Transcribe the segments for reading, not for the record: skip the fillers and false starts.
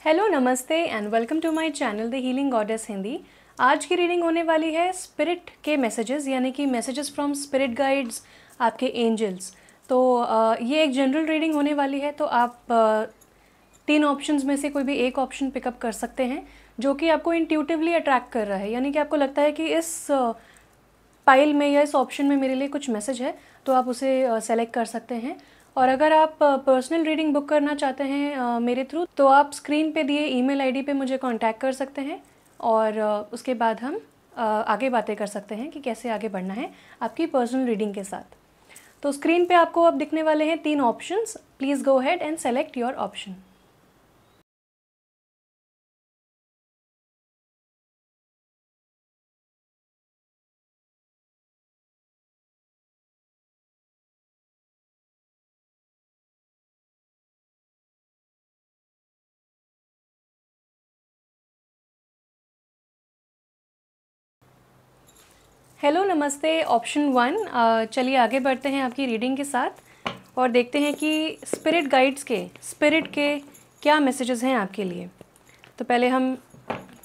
Hello, नमस्ते and welcome to my channel the healing goddess Hindi. आज की रीडिंग होने वाली है स्पिरिट के मैसेजेस, यानी कि मैसेजेस फ्रॉम स्पिरिट गाइड्स, आपके एंजल्स। तो ये एक जनरल रीडिंग होने वाली है, तो आप तीन ऑप्शंस में से कोई भी एक ऑप्शन पिकअप कर सकते हैं जो कि आपको इंट्यूटिवली अट्रैक्ट कर रहा है, यानी कि आपको लगता है कि इस फाइल में या इस ऑप्शन में मेरे लिए कुछ मैसेज है, तो आप उसे सेलेक्ट कर सकते हैं। और अगर आप पर्सनल रीडिंग बुक करना चाहते हैं मेरे थ्रू, तो आप स्क्रीन पे दिए ईमेल आईडी पे मुझे कांटेक्ट कर सकते हैं और उसके बाद हम आगे बातें कर सकते हैं कि कैसे आगे बढ़ना है आपकी पर्सनल रीडिंग के साथ। तो स्क्रीन पे आपको अब दिखने वाले हैं तीन options. Please go ahead and select your option. Hello, नमस्ते। ऑप्शन 1, चलिए आगे बढ़ते हैं आपकी रीडिंग के साथ और देखते हैं कि स्पिरिट गाइड्स के क्या मैसेजेस हैं आपके लिए। तो पहले हम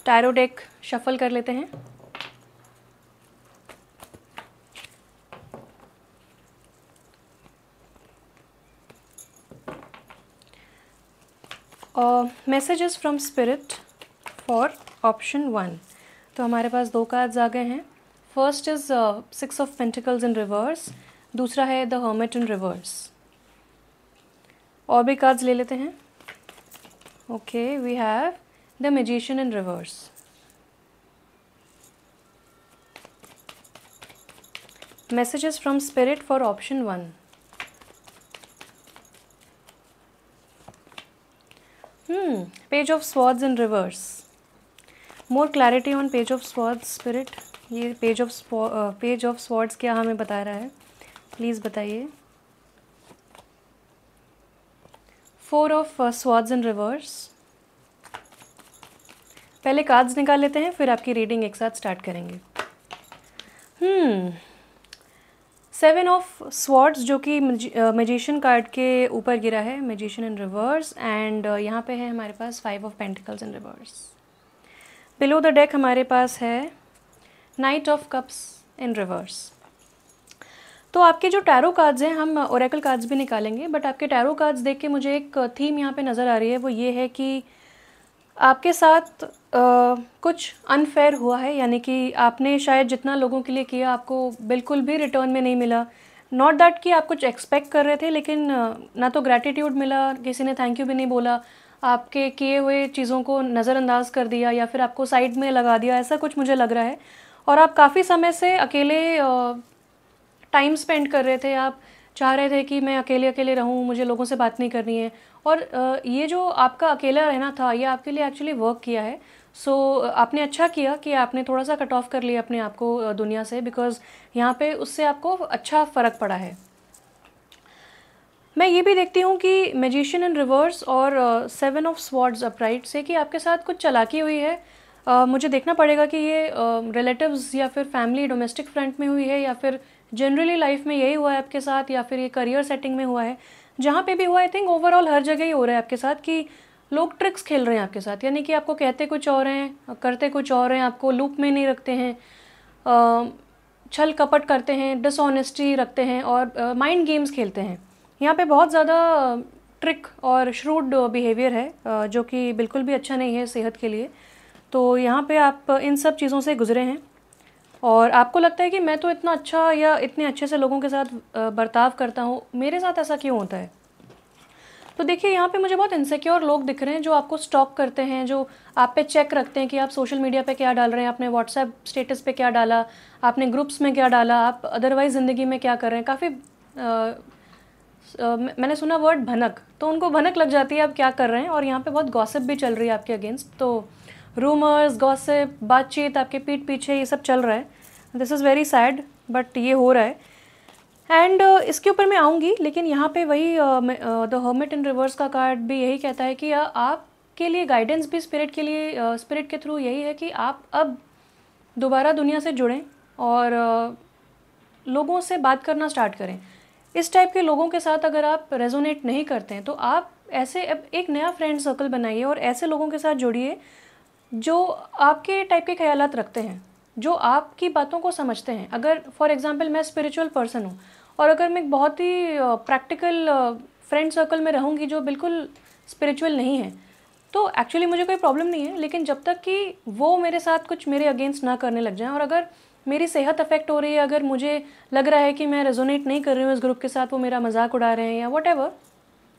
टैरो डेक शफल कर लेते हैं। Messages from spirit for option 1। तो हमारे पास दो कार्ड्स आ गए हैं। First is 6 of pentacles in reverse, दूसरा है द हर्मिट इन रिवर्स। और भी कार्ड्स ले लेते हैं। Okay, we have the magician in reverse. Messages from Spirit for option 1. Page of Swords in reverse. More clarity on Page of Swords, Spirit. ये Page of Swords क्या हमें बता रहा है, प्लीज़ बताइए। 4 of Swords in reverse. पहले cards निकाल लेते हैं, फिर आपकी रीडिंग एक साथ स्टार्ट करेंगे। 7 ऑफ स्वॉर्ड्स जो कि मैजिशियन कार्ड के ऊपर गिरा है, मैजिशियन इन रिवर्स। एंड यहाँ पे है हमारे पास 5 of pentacles in reverse. Below the deck हमारे पास है night of cups in reverse. तो आपके जो टैरो कार्ड्स हैं, हम ओरेकल कार्ड्स भी निकालेंगे, बट आपके टैरो कार्ड्स देख के मुझे एक थीम यहाँ पे नज़र आ रही है। वो ये है कि आपके साथ कुछ अनफेयर हुआ है, यानी कि आपने शायद जितना लोगों के लिए किया आपको बिल्कुल भी रिटर्न में नहीं मिला। नॉट दैट कि आप कुछ एक्सपेक्ट कर रहे थे, लेकिन ना तो ग्रैटिट्यूड मिला, किसी ने थैंक यू भी नहीं बोला, आपके किए हुए चीज़ों को नज़रअंदाज कर दिया या फिर आपको साइड में लगा दिया, ऐसा कुछ मुझे लग रहा है। और आप काफ़ी समय से अकेले टाइम स्पेंड कर रहे थे, आप चाह रहे थे कि मैं अकेले अकेले रहूं, मुझे लोगों से बात नहीं करनी है। और ये जो आपका अकेला रहना था, ये आपके लिए एक्चुअली वर्क किया है। सो आपने अच्छा किया कि आपने थोड़ा सा कट ऑफ कर लिया अपने आप को दुनिया से, बिकॉज यहाँ पे उससे आपको अच्छा फ़र्क पड़ा है। मैं ये भी देखती हूँ कि मैजिशियन इन रिवर्स और 7 ऑफ स्वॉर्ड्स अपराइट से कि आपके साथ कुछ चालाकी हुई है। मुझे देखना पड़ेगा कि ये रिलेटिव्स या फिर फैमिली डोमेस्टिक फ्रंट में हुई है या फिर जनरली लाइफ में यही हुआ है आपके साथ, या फिर ये करियर सेटिंग में हुआ है। जहाँ पे भी हुआ, आई थिंक ओवरऑल हर जगह ही हो रहा है आपके साथ कि लोग ट्रिक्स खेल रहे हैं आपके साथ, यानी कि आपको कहते कुछ और हैं, करते कुछ और हैं, आपको लूप में नहीं रखते हैं, छल कपट करते हैं, डिसऑनेस्टी रखते हैं और माइंड गेम्स खेलते हैं। यहाँ पे बहुत ज़्यादा ट्रिक और श्रूड बिहेवियर है जो कि बिल्कुल भी अच्छा नहीं है सेहत के लिए। तो यहाँ पे आप इन सब चीज़ों से गुजरे हैं और आपको लगता है कि मैं तो इतना अच्छा या इतने अच्छे से लोगों के साथ बर्ताव करता हूँ, मेरे साथ ऐसा क्यों होता है। तो देखिए, यहाँ पे मुझे बहुत इनसिक्योर लोग दिख रहे हैं जो आपको स्टॉक करते हैं, जो आप पे चेक रखते हैं कि आप सोशल मीडिया पे क्या डाल रहे हैं, आपने व्हाट्सएप स्टेटस पे क्या डाला, आपने ग्रुप्स में क्या डाला, आप अदरवाइज़ ज़िंदगी में क्या कर रहे हैं। काफ़ी मैंने सुना वर्ड भनक, तो उनको भनक लग जाती है आप क्या कर रहे हैं। और यहाँ पे बहुत गॉसिप भी चल रही है आपके अगेंस्ट, तो रूमर्स, गॉसिप, बातचीत आपके पीठ पीछे, ये सब चल रहा है। This is very sad, but ये हो रहा है। एंड इसके ऊपर मैं आऊँगी, लेकिन यहाँ पे वही द हर्मिट इन रिवर्स का कार्ड भी यही कहता है कि आपके लिए गाइडेंस भी स्पिरिट के लिए, स्पिरिट के थ्रू यही है कि आप अब दोबारा दुनिया से जुड़ें और लोगों से बात करना स्टार्ट करें। इस टाइप के लोगों के साथ अगर आप रेजोनेट नहीं करते हैं तो आप ऐसे अब एक नया फ्रेंड सर्कल बनाइए और ऐसे लोगों के साथ जुड़िए जो आपके टाइप के ख्यालात रखते हैं, जो आपकी बातों को समझते हैं। अगर फॉर एग्जांपल मैं स्पिरिचुअल पर्सन हूँ और अगर मैं एक बहुत ही प्रैक्टिकल फ्रेंड सर्कल में रहूँगी जो बिल्कुल स्पिरिचुअल नहीं है, तो एक्चुअली मुझे कोई प्रॉब्लम नहीं है, लेकिन जब तक कि वो मेरे साथ कुछ मेरे अगेंस्ट ना करने लग जाएं, और अगर मेरी सेहत अफेक्ट हो रही है, अगर मुझे लग रहा है कि मैं रेजोनेट नहीं कर रही हूँ इस ग्रुप के साथ, वो मेरा मजाक उड़ा रहे हैं या वट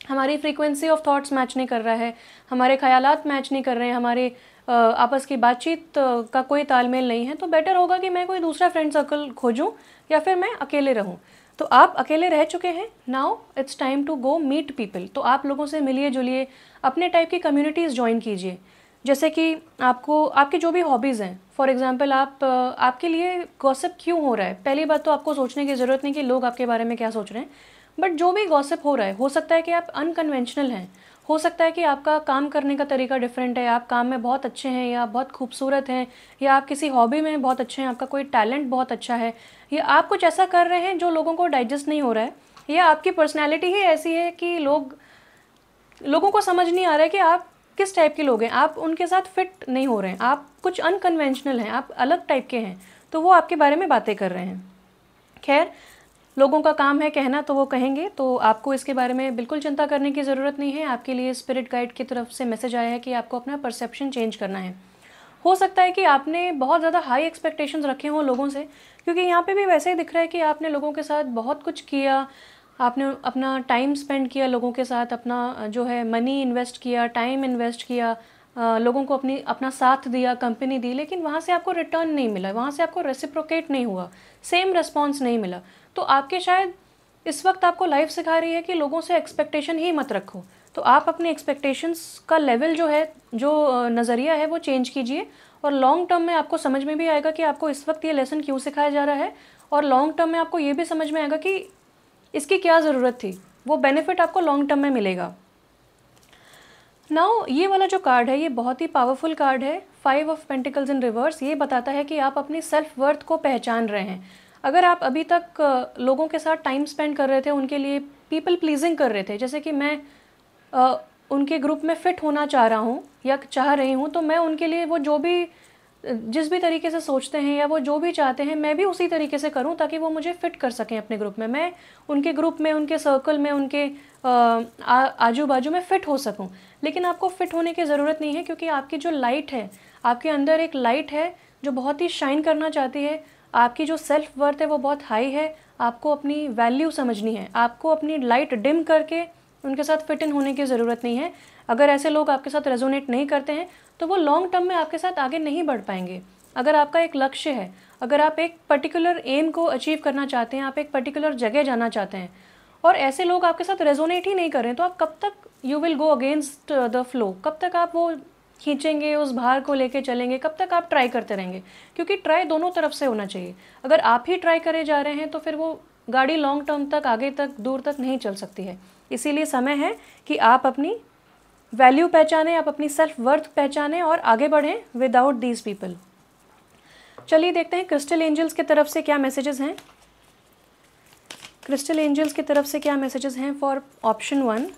हमारी फ्रीक्वेंसी ऑफ थॉट्स मैच नहीं कर रहा है, हमारे ख्यालात मैच नहीं कर रहे हैं, हमारे आपस की बातचीत का कोई तालमेल नहीं है, तो बेटर होगा कि मैं कोई दूसरा फ्रेंड सर्कल खोजूं या फिर मैं अकेले रहूं। तो आप अकेले रह चुके हैं, now it's time to go meet people. तो आप लोगों से मिलिए जुलिए, अपने टाइप की कम्युनिटीज़ ज्वाइन कीजिए। जैसे कि आपको आपकी जो भी हॉबीज़ हैं, फॉर एग्जांपल आपके लिए गॉसिप क्यों हो रहा है, पहली बात तो आपको सोचने की ज़रूरत नहीं कि लोग आपके बारे में क्या सोच रहे हैं, बट जो भी गॉसिप हो रहा है, हो सकता है कि आप अनकन्वेंशनल हैं, हो सकता है कि आपका काम करने का तरीका डिफरेंट है, आप काम में बहुत अच्छे हैं या बहुत खूबसूरत हैं, या आप किसी हॉबी में बहुत अच्छे हैं, आपका कोई टैलेंट बहुत अच्छा है, या आप कुछ ऐसा कर रहे हैं जो लोगों को डाइजेस्ट नहीं हो रहा है, या आपकी पर्सनैलिटी ही ऐसी है कि लोगों को समझ नहीं आ रहा है कि आप किस टाइप के लोग हैं, आप उनके साथ फिट नहीं हो रहे हैं, आप कुछ अनकन्वेंशनल हैं, आप अलग टाइप के हैं, तो वो आपके बारे में बातें कर रहे हैं। खैर, लोगों का काम है कहना, तो वो कहेंगे, तो आपको इसके बारे में बिल्कुल चिंता करने की ज़रूरत नहीं है। आपके लिए स्पिरिट गाइड की तरफ से मैसेज आया है कि आपको अपना परसेप्शन चेंज करना है। हो सकता है कि आपने बहुत ज़्यादा हाई एक्सपेक्टेशंस रखे हों लोगों से, क्योंकि यहाँ पे भी वैसे ही दिख रहा है कि आपने लोगों के साथ बहुत कुछ किया, आपने अपना टाइम स्पेंड किया लोगों के साथ, अपना जो है मनी इन्वेस्ट किया, टाइम इन्वेस्ट किया, लोगों को अपना साथ दिया, कंपनी दी, लेकिन वहाँ से आपको रिटर्न नहीं मिला, वहाँ से आपको रेसिप्रोकेट नहीं हुआ, सेम रिस्पॉन्स नहीं मिला। तो आपके शायद इस वक्त आपको लाइफ सिखा रही है कि लोगों से एक्सपेक्टेशन ही मत रखो। तो आप अपने एक्सपेक्टेशंस का लेवल जो है, जो नज़रिया है, वो चेंज कीजिए, और लॉन्ग टर्म में आपको समझ में भी आएगा कि आपको इस वक्त ये लेसन क्यों सिखाया जा रहा है, और लॉन्ग टर्म में आपको ये भी समझ में आएगा कि इसकी क्या ज़रूरत थी, वो बेनिफिट आपको लॉन्ग टर्म में मिलेगा। नाउ ये वाला जो कार्ड है, ये बहुत ही पावरफुल कार्ड है, 5 ऑफ पेंटिकल्स इन रिवर्स। ये बताता है कि आप अपनी सेल्फ वर्थ को पहचान रहे हैं। अगर आप अभी तक लोगों के साथ टाइम स्पेंड कर रहे थे, उनके लिए पीपल प्लीजिंग कर रहे थे, जैसे कि मैं उनके ग्रुप में फ़िट होना चाह रहा हूँ या चाह रही हूँ, तो मैं उनके लिए वो जो भी जिस भी तरीके से सोचते हैं या वो जो भी चाहते हैं, मैं भी उसी तरीके से करूं ताकि वो मुझे फ़िट कर सकें अपने ग्रुप में, मैं उनके ग्रुप में, उनके सर्कल में, उनके आजू बाजू में फ़िट हो सकूं। लेकिन आपको फ़िट होने की ज़रूरत नहीं है, क्योंकि आपकी जो लाइट है, आपके अंदर एक लाइट है जो बहुत ही शाइन करना चाहती है। आपकी जो सेल्फ वर्थ है वो बहुत हाई है। आपको अपनी वैल्यू समझनी है, आपको अपनी लाइट डिम करके उनके साथ फिट इन होने की ज़रूरत नहीं है। अगर ऐसे लोग आपके साथ रेजोनेट नहीं करते हैं तो वो लॉन्ग टर्म में आपके साथ आगे नहीं बढ़ पाएंगे। अगर आपका एक लक्ष्य है, अगर आप एक पर्टिकुलर एम को अचीव करना चाहते हैं, आप एक पर्टिकुलर जगह जाना चाहते हैं, और ऐसे लोग आपके साथ रेजोनेट ही नहीं कर रहे हैं, तो आप कब तक you will go against the flow, कब तक आप वो खींचेंगे, उस भार को लेके चलेंगे, कब तक आप ट्राई करते रहेंगे? क्योंकि ट्राई दोनों तरफ से होना चाहिए। अगर आप ही ट्राई करे जा रहे हैं तो फिर वो गाड़ी लॉन्ग टर्म तक, आगे तक, दूर तक नहीं चल सकती है। इसीलिए समय है कि आप अपनी वैल्यू पहचानें, आप अपनी सेल्फ वर्थ पहचानें और आगे बढ़ें विदाउट दीज पीपल। चलिए देखते हैं क्रिस्टल एंजल्स की तरफ से क्या मैसेजेस हैं। क्रिस्टल एंजल्स की तरफ से क्या मैसेजेस हैं फॉर ऑप्शन 1।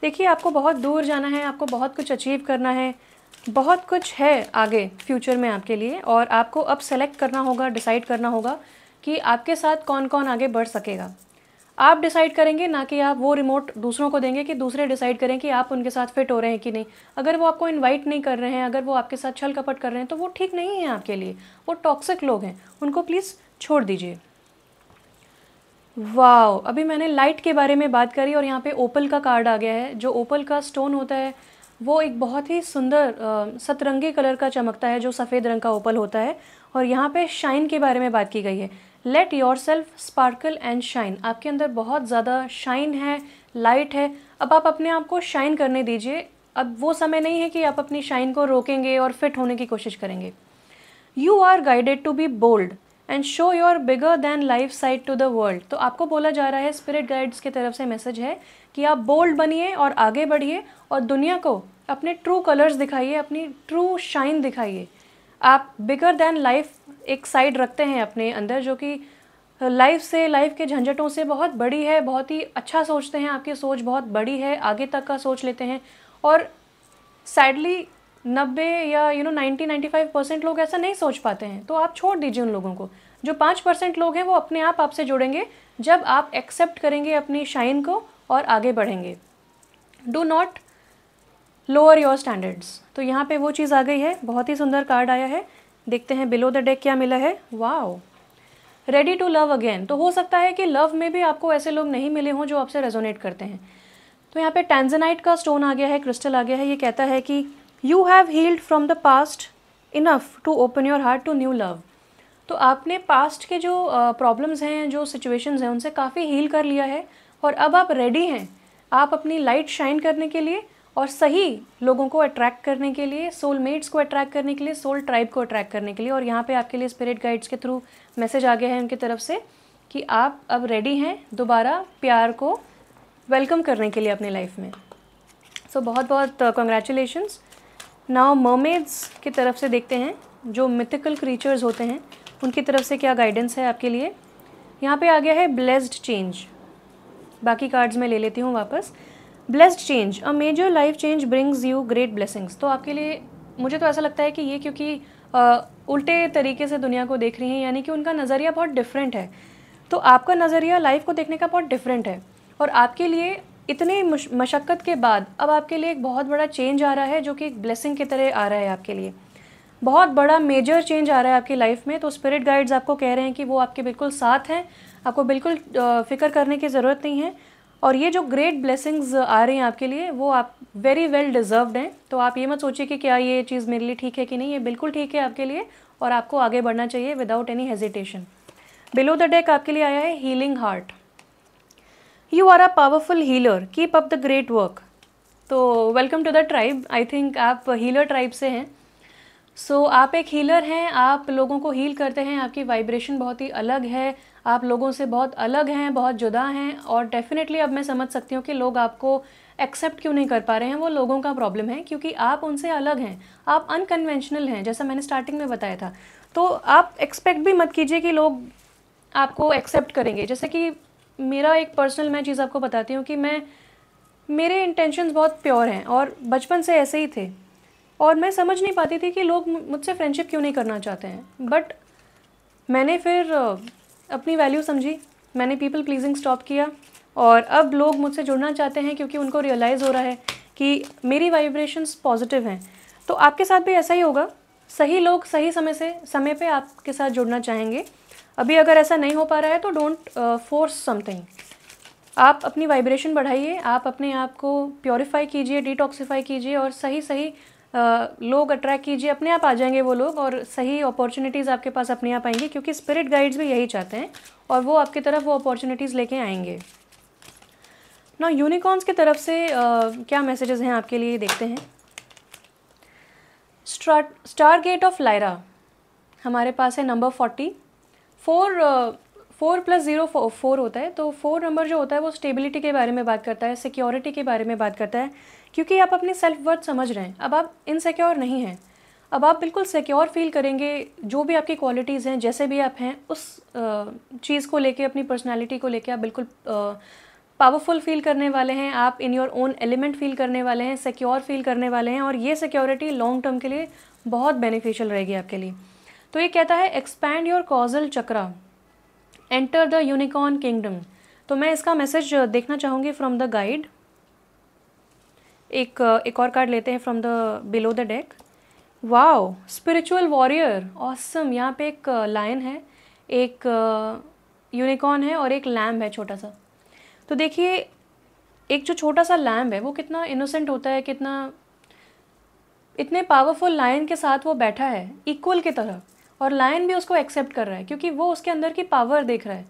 देखिए, आपको बहुत दूर जाना है, आपको बहुत कुछ अचीव करना है, बहुत कुछ है आगे फ्यूचर में आपके लिए, और आपको अब सेलेक्ट करना होगा, डिसाइड करना होगा कि आपके साथ कौन कौन आगे बढ़ सकेगा। आप डिसाइड करेंगे, ना कि आप वो रिमोट दूसरों को देंगे कि दूसरे डिसाइड करें कि आप उनके साथ फिट हो रहे हैं कि नहीं। अगर वो आपको इनवाइट नहीं कर रहे हैं, अगर वो आपके साथ छल कपट कर रहे हैं, तो वो ठीक नहीं है आपके लिए, वो टॉक्सिक लोग हैं, उनको प्लीज़ छोड़ दीजिए। वाओ, अभी मैंने लाइट के बारे में बात करी और यहाँ पे ओपल का कार्ड आ गया है। जो ओपल का स्टोन होता है वो एक बहुत ही सुंदर सतरंगी कलर का चमकता है, जो सफ़ेद रंग का ओपल होता है। और यहाँ पे शाइन के बारे में बात की गई है। Let your self sparkle and shine. आपके अंदर बहुत ज़्यादा शाइन है, लाइट है, अब आप अपने आप को शाइन करने दीजिए। अब वो समय नहीं है कि आप अपनी शाइन को रोकेंगे और फिट होने की कोशिश करेंगे। You are guided to be bold and show your bigger than life side to the world. तो आपको बोला जा रहा है, स्पिरिट गाइड्स की तरफ से मैसेज है कि आप बोल्ड बनिए और आगे बढ़िए और दुनिया को अपने ट्रू कलर्स दिखाइए, अपनी ट्रू शाइन दिखाइए। आप बिगर दैन लाइफ एक साइड रखते हैं अपने अंदर, जो कि लाइफ से, लाइफ के झंझटों से बहुत बड़ी है, बहुत ही अच्छा सोचते हैं, आपकी सोच बहुत बड़ी है, आगे तक का सोच लेते हैं। और सैडली 90 या 90-95% लोग ऐसा नहीं सोच पाते हैं, तो आप छोड़ दीजिए उन लोगों को। जो 5% लोग हैं वो अपने आप आपसे जुड़ेंगे जब आप एक्सेप्ट करेंगे अपनी शाइन को और आगे बढ़ेंगे। Do not lower your standards. तो यहाँ पे वो चीज़ आ गई है, बहुत ही सुंदर कार्ड आया है। देखते हैं बिलो द डेक क्या मिला है। Wow, ready to love again. तो हो सकता है कि लव में भी आपको ऐसे लोग नहीं मिले हों जो आपसे रेजोनेट करते हैं। तो यहाँ पे टैंजनाइट का स्टोन आ गया है, क्रिस्टल आ गया है। ये कहता है कि you have healed from the past enough to open your heart to new love. तो आपने पास्ट के जो प्रॉब्लम्स हैं, जो सिचुएशंस हैं, उनसे काफ़ी हील कर लिया है और अब आप रेडी हैं आप अपनी लाइट शाइन करने के लिए और सही लोगों को अट्रैक्ट करने के लिए, सोलमेट्स को अट्रैक्ट करने के लिए, सोल ट्राइब को अट्रैक्ट करने के लिए। और यहाँ पे आपके लिए स्पिरिट गाइड्स के थ्रू मैसेज आ गया है उनकी तरफ से कि आप अब रेडी हैं दोबारा प्यार को वेलकम करने के लिए अपनी लाइफ में। सो बहुत बहुत कॉन्ग्रेचुलेशंस। नाउ मरमेड्स की तरफ से देखते हैं, जो मिथिकल क्रीचर्स होते हैं उनकी तरफ से क्या गाइडेंस है आपके लिए। यहाँ पे आ गया है ब्लेस्ड चेंज। बाकी कार्ड्स मैं ले लेती हूँ वापस। Blessed change, a major life change brings you great blessings. तो आपके लिए मुझे तो ऐसा लगता है कि ये क्योंकि उल्टे तरीके से दुनिया को देख रही हैं, यानी कि उनका नज़रिया बहुत डिफरेंट है। तो आपका नज़रिया लाइफ को देखने का बहुत डिफरेंट है और आपके लिए इतने मशक्क़त के बाद अब आपके लिए एक बहुत बड़ा चेंज आ रहा है, जो कि एक ब्लेसिंग की तरह आ रहा है आपके लिए। बहुत बड़ा मेजर चेंज आ रहा है आपकी लाइफ में। तो स्पिरिट गाइड्स आपको कह रहे हैं कि वो आपके बिल्कुल साथ हैं, आपको बिल्कुल फ़िक्र करने की ज़रूरत नहीं है। और ये जो ग्रेट ब्लेसिंग्स आ रही हैं आपके लिए, वो आप वेरी वेल डिज़र्व्ड हैं। तो आप ये मत सोचिए कि क्या ये चीज़ मेरे लिए ठीक है कि नहीं, ये बिल्कुल ठीक है आपके लिए और आपको आगे बढ़ना चाहिए without any hesitation. Below the deck आपके लिए आया है healing heart. You are a powerful healer, keep up the great work. तो welcome to the tribe. I think आप हीलर ट्राइब से हैं। सो आप एक हीलर हैं, आप लोगों को हील करते हैं, आपकी वाइब्रेशन बहुत ही अलग है, आप लोगों से बहुत अलग हैं, बहुत जुदा हैं। और डेफिनेटली अब मैं समझ सकती हूँ कि लोग आपको एक्सेप्ट क्यों नहीं कर पा रहे हैं। वो लोगों का प्रॉब्लम है, क्योंकि आप उनसे अलग हैं, आप अनकन्वेंशनल हैं, जैसा मैंने स्टार्टिंग में बताया था। तो आप एक्सपेक्ट भी मत कीजिए कि लोग आपको एक्सेप्ट करेंगे। जैसे कि मेरा एक पर्सनल मैं चीज़ आपको बताती हूँ कि मेरे इंटेंशंस बहुत प्योर हैं और बचपन से ऐसे ही थे और मैं समझ नहीं पाती थी कि लोग मुझसे फ्रेंडशिप क्यों नहीं करना चाहते हैं। बट मैंने फिर अपनी वैल्यू समझी, मैंने पीपल प्लीजिंग स्टॉप किया और अब लोग मुझसे जुड़ना चाहते हैं क्योंकि उनको रियलाइज़ हो रहा है कि मेरी वाइब्रेशंस पॉजिटिव हैं। तो आपके साथ भी ऐसा ही होगा, सही लोग सही समय पे आपके साथ जुड़ना चाहेंगे। अभी अगर ऐसा नहीं हो पा रहा है तो डोंट फोर्स समथिंग। आप अपनी वाइब्रेशन बढ़ाइए, आप अपने आप को प्योरीफाई कीजिए, डिटॉक्सीफाई कीजिए और सही लोग अट्रैक्ट कीजिए। अपने आप आ जाएंगे वो लोग और सही अपॉर्चुनिटीज़ आपके पास अपने आप आएंगी, क्योंकि स्पिरिट गाइड्स भी यही चाहते हैं और वो आपकी तरफ वो अपॉर्चुनिटीज़ लेके आएंगे। ना यूनिकॉर्न्स की तरफ से क्या मैसेजेस हैं आपके लिए, देखते हैं। स्टार गेट ऑफ लायरा हमारे पास है नंबर 40। 4 + 0 4 होता है। तो 4 नंबर जो होता है वो स्टेबिलिटी के बारे में बात करता है, सिक्योरिटी के बारे में बात करता है, क्योंकि आप अपनी सेल्फ वर्थ समझ रहे हैं। अब आप इनसिक्योर नहीं हैं, अब आप बिल्कुल सिक्योर फील करेंगे। जो भी आपकी क्वालिटीज़ हैं, जैसे भी आप हैं, उस चीज़ को लेके, अपनी पर्सनालिटी को लेके आप बिल्कुल पावरफुल फील करने वाले हैं। आप in your own element feel करने वाले हैं, सिक्योर फील करने वाले हैं और ये सिक्योरिटी लॉन्ग टर्म के लिए बहुत बेनिफिशियल रहेगी आपके लिए। तो ये कहता है expand your causal chakra, enter the unicorn kingdom. तो मैं इसका मैसेज देखना चाहूँगी फ्रॉम द गाइड। एक और कार्ड लेते हैं from the below the deck. Wow, spiritual warrior, awesome. यहाँ पे एक लायन है, एक यूनिकॉर्न है और एक लैम्ब है छोटा सा। तो देखिए, एक जो छोटा सा लैम्ब है वो कितना इनोसेंट होता है, कितना इतने पावरफुल लायन के साथ वो बैठा है इक्वल की तरह, और लायन भी उसको एक्सेप्ट कर रहा है क्योंकि वो उसके अंदर की पावर देख रहा है।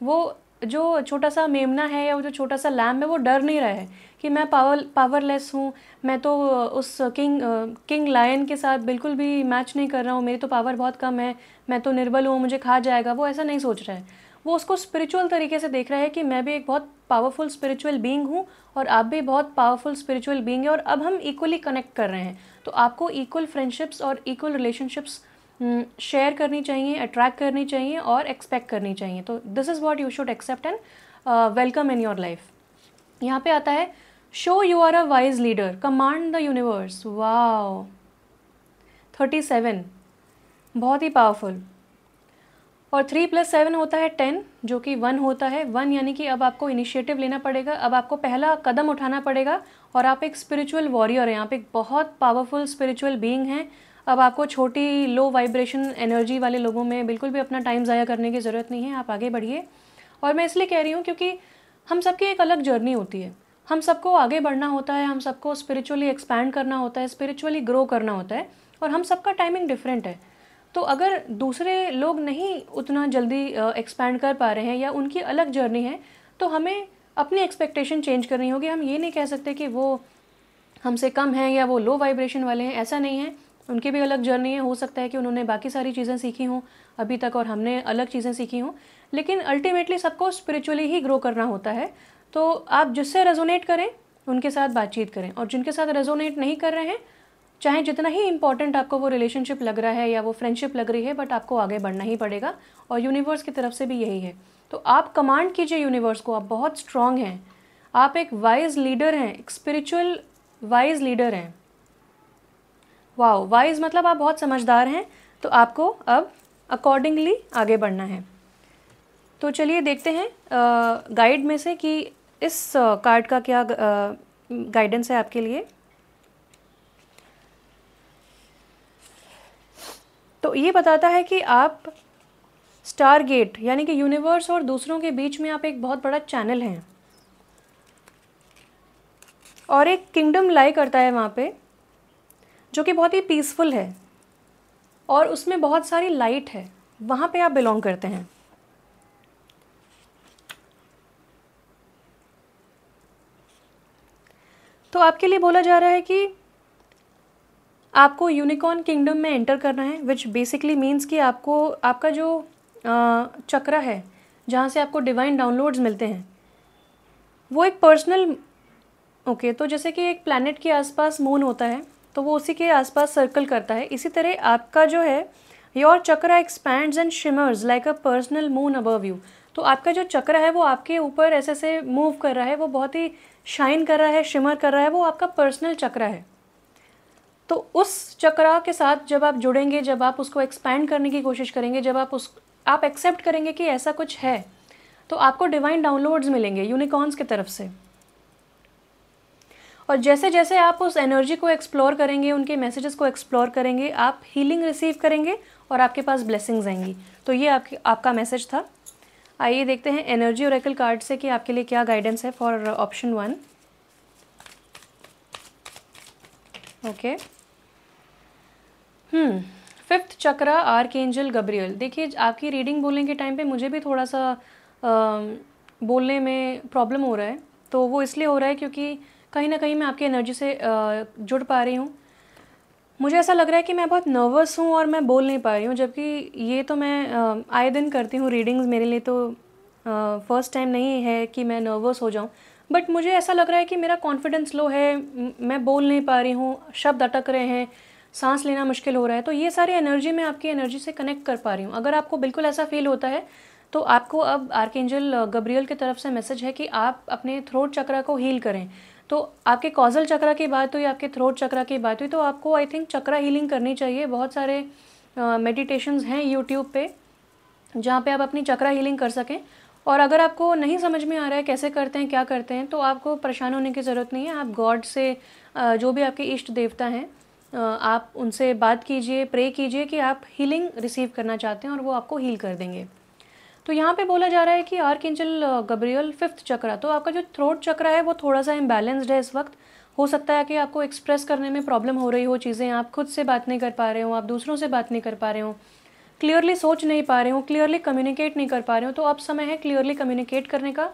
वो जो छोटा सा मेमना है या वो जो छोटा सा लैम्ब है वो डर नहीं रहा है कि मैं पावरलेस हूँ, मैं तो उस किंग लायन के साथ बिल्कुल भी मैच नहीं कर रहा हूँ, मेरी तो पावर बहुत कम है, मैं तो निर्बल हूँ, मुझे खा जाएगा। वो ऐसा नहीं सोच रहा है, वो उसको स्पिरिचुअल तरीके से देख रहा है कि मैं भी एक बहुत पावरफुल स्पिरिचुअल बीइंग हूँ और आप भी बहुत पावरफुल स्पिरिचुअल बीइंग है और अब हम इक्वली कनेक्ट कर रहे हैं। तो आपको इक्वल फ्रेंडशिप्स और इक्वल रिलेशनशिप्स शेयर करनी चाहिए, अट्रैक्ट करनी चाहिए और एक्सपेक्ट करनी चाहिए। तो this is what you should accept and welcome in your life. यहाँ पे आता है show you are a wise leader, command the universe. Wow, 37, बहुत ही पावरफुल। और 3 + 7 होता है 10, जो कि 1 होता है। 1 यानी कि अब आपको इनिशिएटिव लेना पड़ेगा, अब आपको पहला कदम उठाना पड़ेगा और आप एक स्पिरिचुअल वॉरियर हैं, आप एक बहुत पावरफुल स्पिरिचुअल बीइंग हैं। अब आपको छोटी लो वाइब्रेशन एनर्जी वाले लोगों में बिल्कुल भी अपना टाइम ज़ाया करने की ज़रूरत नहीं है, आप आगे बढ़िए। और मैं इसलिए कह रही हूँ क्योंकि हम सबकी एक अलग जर्नी होती है, हम सबको आगे बढ़ना होता है, हम सबको स्पिरिचुअली एक्सपैंड करना होता है, स्पिरिचुअली ग्रो करना होता है, और हम सबका टाइमिंग डिफरेंट है। तो अगर दूसरे लोग नहीं उतना जल्दी एक्सपैंड कर पा रहे हैं या उनकी अलग जर्नी है, तो हमें अपनी एक्सपेक्टेशन चेंज करनी होगी। हम ये नहीं कह सकते कि वो हमसे कम हैं या वो लो वाइब्रेशन वाले हैं, ऐसा नहीं है। उनकी भी अलग जर्नी है, हो सकता है कि उन्होंने बाकी सारी चीज़ें सीखी हों अभी तक और हमने अलग चीज़ें सीखी हों, लेकिन अल्टीमेटली सबको स्पिरिचुअली ही ग्रो करना होता है। तो आप जिससे रेजोनेट करें उनके साथ बातचीत करें, और जिनके साथ रेजोनेट नहीं कर रहे हैं, चाहे जितना ही इंपॉर्टेंट आपको वो रिलेशनशिप लग रहा है या वो फ्रेंडशिप लग रही है, बट आपको आगे बढ़ना ही पड़ेगा। और यूनिवर्स की तरफ से भी यही है। तो आप कमांड कीजिए यूनिवर्स को, आप बहुत स्ट्रांग हैं, आप एक वाइज लीडर हैं, एक स्पिरिचुअल वाइज लीडर हैं। वाओ, वाइज मतलब आप बहुत समझदार हैं, तो आपको अब अकॉर्डिंगली आगे बढ़ना है। तो चलिए देखते हैं गाइड में से कि इस कार्ड का क्या गाइडेंस है आपके लिए। तो ये बताता है कि आप स्टार गेट यानी कि यूनिवर्स और दूसरों के बीच में आप एक बहुत बड़ा चैनल हैं, और एक किंगडम लाई करता है वहाँ पे, जो कि बहुत ही पीसफुल है और उसमें बहुत सारी लाइट है, वहाँ पे आप बिलोंग करते हैं। तो आपके लिए बोला जा रहा है कि आपको यूनिकॉर्न किंगडम में एंटर करना है, विच बेसिकली मीन्स कि आपको आपका जो चक्रा है जहाँ से आपको डिवाइन डाउनलोड्स मिलते हैं, वो एक पर्सनल तो जैसे कि एक प्लैनेट के आसपास मून होता है, तो वो उसी के आसपास सर्कल करता है, इसी तरह आपका जो है your chakra expands and shimmers like a personal moon above you. तो आपका जो चक्रा है वो आपके ऊपर ऐसे से मूव कर रहा है, वो बहुत ही शाइन कर रहा है, शिमर कर रहा है, वो आपका पर्सनल चक्रा है। तो उस चक्रा के साथ जब आप जुड़ेंगे, जब आप उसको एक्सपैंड करने की कोशिश करेंगे, जब आप एक्सेप्ट करेंगे कि ऐसा कुछ है, तो आपको डिवाइन डाउनलोड्स मिलेंगे यूनिकॉर्न्स की तरफ से। और जैसे जैसे आप उस एनर्जी को एक्सप्लोर करेंगे, उनके मैसेजेस को एक्सप्लोर करेंगे, आप हीलिंग रिसीव करेंगे और आपके पास ब्लेसिंग्स आएंगी। तो ये आपका मैसेज था। आइए देखते हैं एनर्जी ओरेकल कार्ड से कि आपके लिए क्या गाइडेंस है for option 1। Okay, 5th chakra archangel Gabriel. देखिए, आपकी रीडिंग बोलने के टाइम पे मुझे भी थोड़ा सा बोलने में प्रॉब्लम हो रहा है। तो वो इसलिए हो रहा है क्योंकि कहीं ना कहीं मैं आपकी एनर्जी से जुड़ पा रही हूँ। मुझे ऐसा लग रहा है कि मैं बहुत नर्वस हूँ और मैं बोल नहीं पा रही हूँ, जबकि ये तो मैं आए दिन करती हूँ रीडिंग्स, मेरे लिए तो फर्स्ट टाइम नहीं है कि मैं नर्वस हो जाऊँ। बट मुझे ऐसा लग रहा है कि मेरा कॉन्फिडेंस लो है, मैं बोल नहीं पा रही हूँ, शब्द अटक रहे हैं, सांस लेना मुश्किल हो रहा है। तो ये सारी एनर्जी मैं आपकी एनर्जी से कनेक्ट कर पा रही हूँ। अगर आपको बिल्कुल ऐसा फील होता है तो आपको अब आर्कएंजल गब्रियल की तरफ से मैसेज है कि आप अपने थ्रोट चक्रा को हील करें। तो आपके कॉजल चक्रा की बात हुई, आपके थ्रोट चक्रा की बात हुई, तो आपको आई थिंक चक्रा हीलिंग करनी चाहिए। बहुत सारे मेडिटेशंस हैं यूट्यूब पे जहाँ पे आप अपनी चक्रा हीलिंग कर सकें। और अगर आपको नहीं समझ में आ रहा है कैसे करते हैं, क्या करते हैं, तो आपको परेशान होने की ज़रूरत नहीं है। आप गॉड से, जो भी आपके इष्ट देवता हैं, आप उनसे बात कीजिए, प्रे कीजिए कि आप हीलिंग रिसीव करना चाहते हैं और वो आपको हील कर देंगे। तो यहाँ पे बोला जा रहा है कि आर्कएंजल गब्रियल 5th चक्रा, तो आपका जो थ्रोट चक्रा है वो थोड़ा सा इम्बैलेंस्ड है इस वक्त। हो सकता है कि आपको एक्सप्रेस करने में प्रॉब्लम हो रही हो चीज़ें, आप खुद से बात नहीं कर पा रहे हो, आप दूसरों से बात नहीं कर पा रहे हो, क्लियरली सोच नहीं पा रहे हो, क्लियरली कम्युनिकेट नहीं कर पा रहे हो। तो अब समय है क्लियरली कम्युनिकेट करने का।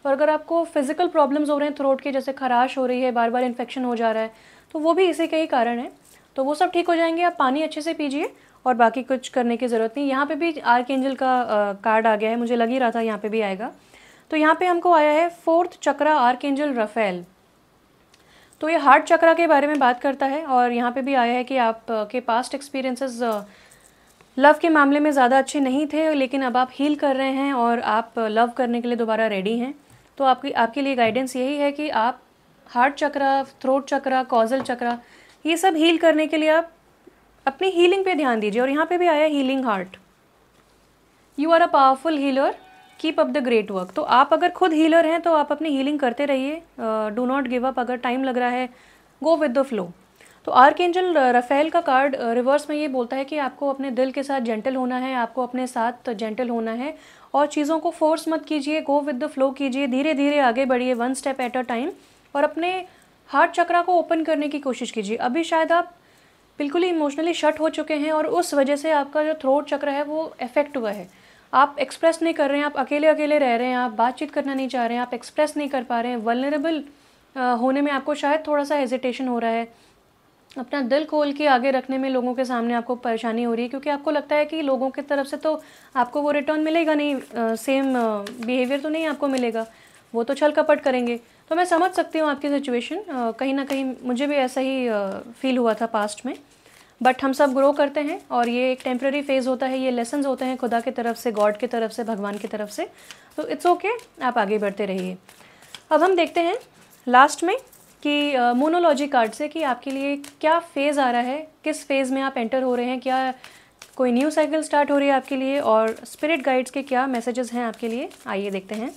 और अगर आपको फिजिकल प्रॉब्लम्स हो रहे हैं थ्रोट के, जैसे खराश हो रही है, बार बार इन्फेक्शन हो जा रहा है, तो वो भी इसी के ही कारण है। तो वो सब ठीक हो जाएंगे। आप पानी अच्छे से पीजिए और बाकी कुछ करने की ज़रूरत नहीं। यहाँ पे भी आर्कएंजल का कार्ड आ गया है, मुझे लग ही रहा था यहाँ पे भी आएगा। तो यहाँ पे हमको आया है 4th चक्रा आर्कएंजल रफेल। तो ये हार्ट चक्रा के बारे में बात करता है और यहाँ पे भी आया है कि आपके पास्ट एक्सपीरियंसेस लव के मामले में ज़्यादा अच्छे नहीं थे, लेकिन अब आप हील कर रहे हैं और आप लव करने के लिए दोबारा रेडी हैं। तो आपके लिए गाइडेंस यही है कि आप हार्ट चक्रा, थ्रोट चक्रा, कॉजल चक्रा, ये सब हील करने के लिए आप अपनी हीलिंग पे ध्यान दीजिए। और यहाँ पे भी आया healing heart. You are a powerful healer, keep up the great work. तो आप अगर खुद हीलर हैं तो आप अपनी हीलिंग करते रहिए, डू नॉट गिव अप। अगर टाइम लग रहा है, गो विद द फ्लो। तो आर्कएंजल रफेल का कार्ड रिवर्स में ये बोलता है कि आपको अपने दिल के साथ जेंटल होना है, आपको अपने साथ जेंटल होना है और चीज़ों को फोर्स मत कीजिए, गो विद द फ्लो कीजिए, धीरे धीरे आगे बढ़िए, one step at a time, और अपने हार्ट चक्रा को ओपन करने की कोशिश कीजिए। अभी शायद आप बिल्कुल ही इमोशनली शट हो चुके हैं और उस वजह से आपका जो थ्रोट चक्र है वो इफेक्ट हुआ है। आप एक्सप्रेस नहीं कर रहे हैं, आप अकेले अकेले रह रहे हैं, आप बातचीत करना नहीं चाह रहे हैं, आप एक्सप्रेस नहीं कर पा रहे हैं, वल्नरेबल होने में आपको शायद थोड़ा सा हेजिटेशन हो रहा है, अपना दिल खोल के आगे रखने में लोगों के सामने आपको परेशानी हो रही है, क्योंकि आपको लगता है कि लोगों की तरफ से तो आपको वो रिटर्न मिलेगा नहीं, सेम बिहेवियर तो नहीं आपको मिलेगा, वो तो छल कपट करेंगे। तो मैं समझ सकती हूँ आपकी सिचुएशन, कहीं ना कहीं मुझे भी ऐसा ही फील हुआ था पास्ट में। बट हम सब ग्रो करते हैं और ये एक टेम्प्रेरी फेज़ होता है, ये लेसन्स होते हैं खुदा की तरफ से, गॉड की तरफ से, भगवान की तरफ से। तो इट्स ओके, आप आगे बढ़ते रहिए। अब हम देखते हैं लास्ट में कि मोनोलॉजी कार्ड से कि आपके लिए क्या फ़ेज़ आ रहा है, किस फेज़ में आप एंटर हो रहे हैं, क्या कोई न्यू साइकिल स्टार्ट हो रही है आपके लिए, और स्पिरिट गाइड्स के क्या मैसेजेस हैं आपके लिए। आइए देखते हैं।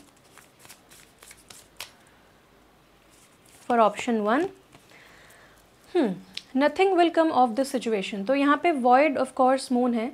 For option 1, nothing will come of this situation. तो यहाँ पे वॉइड ऑफ कोर्स मून है।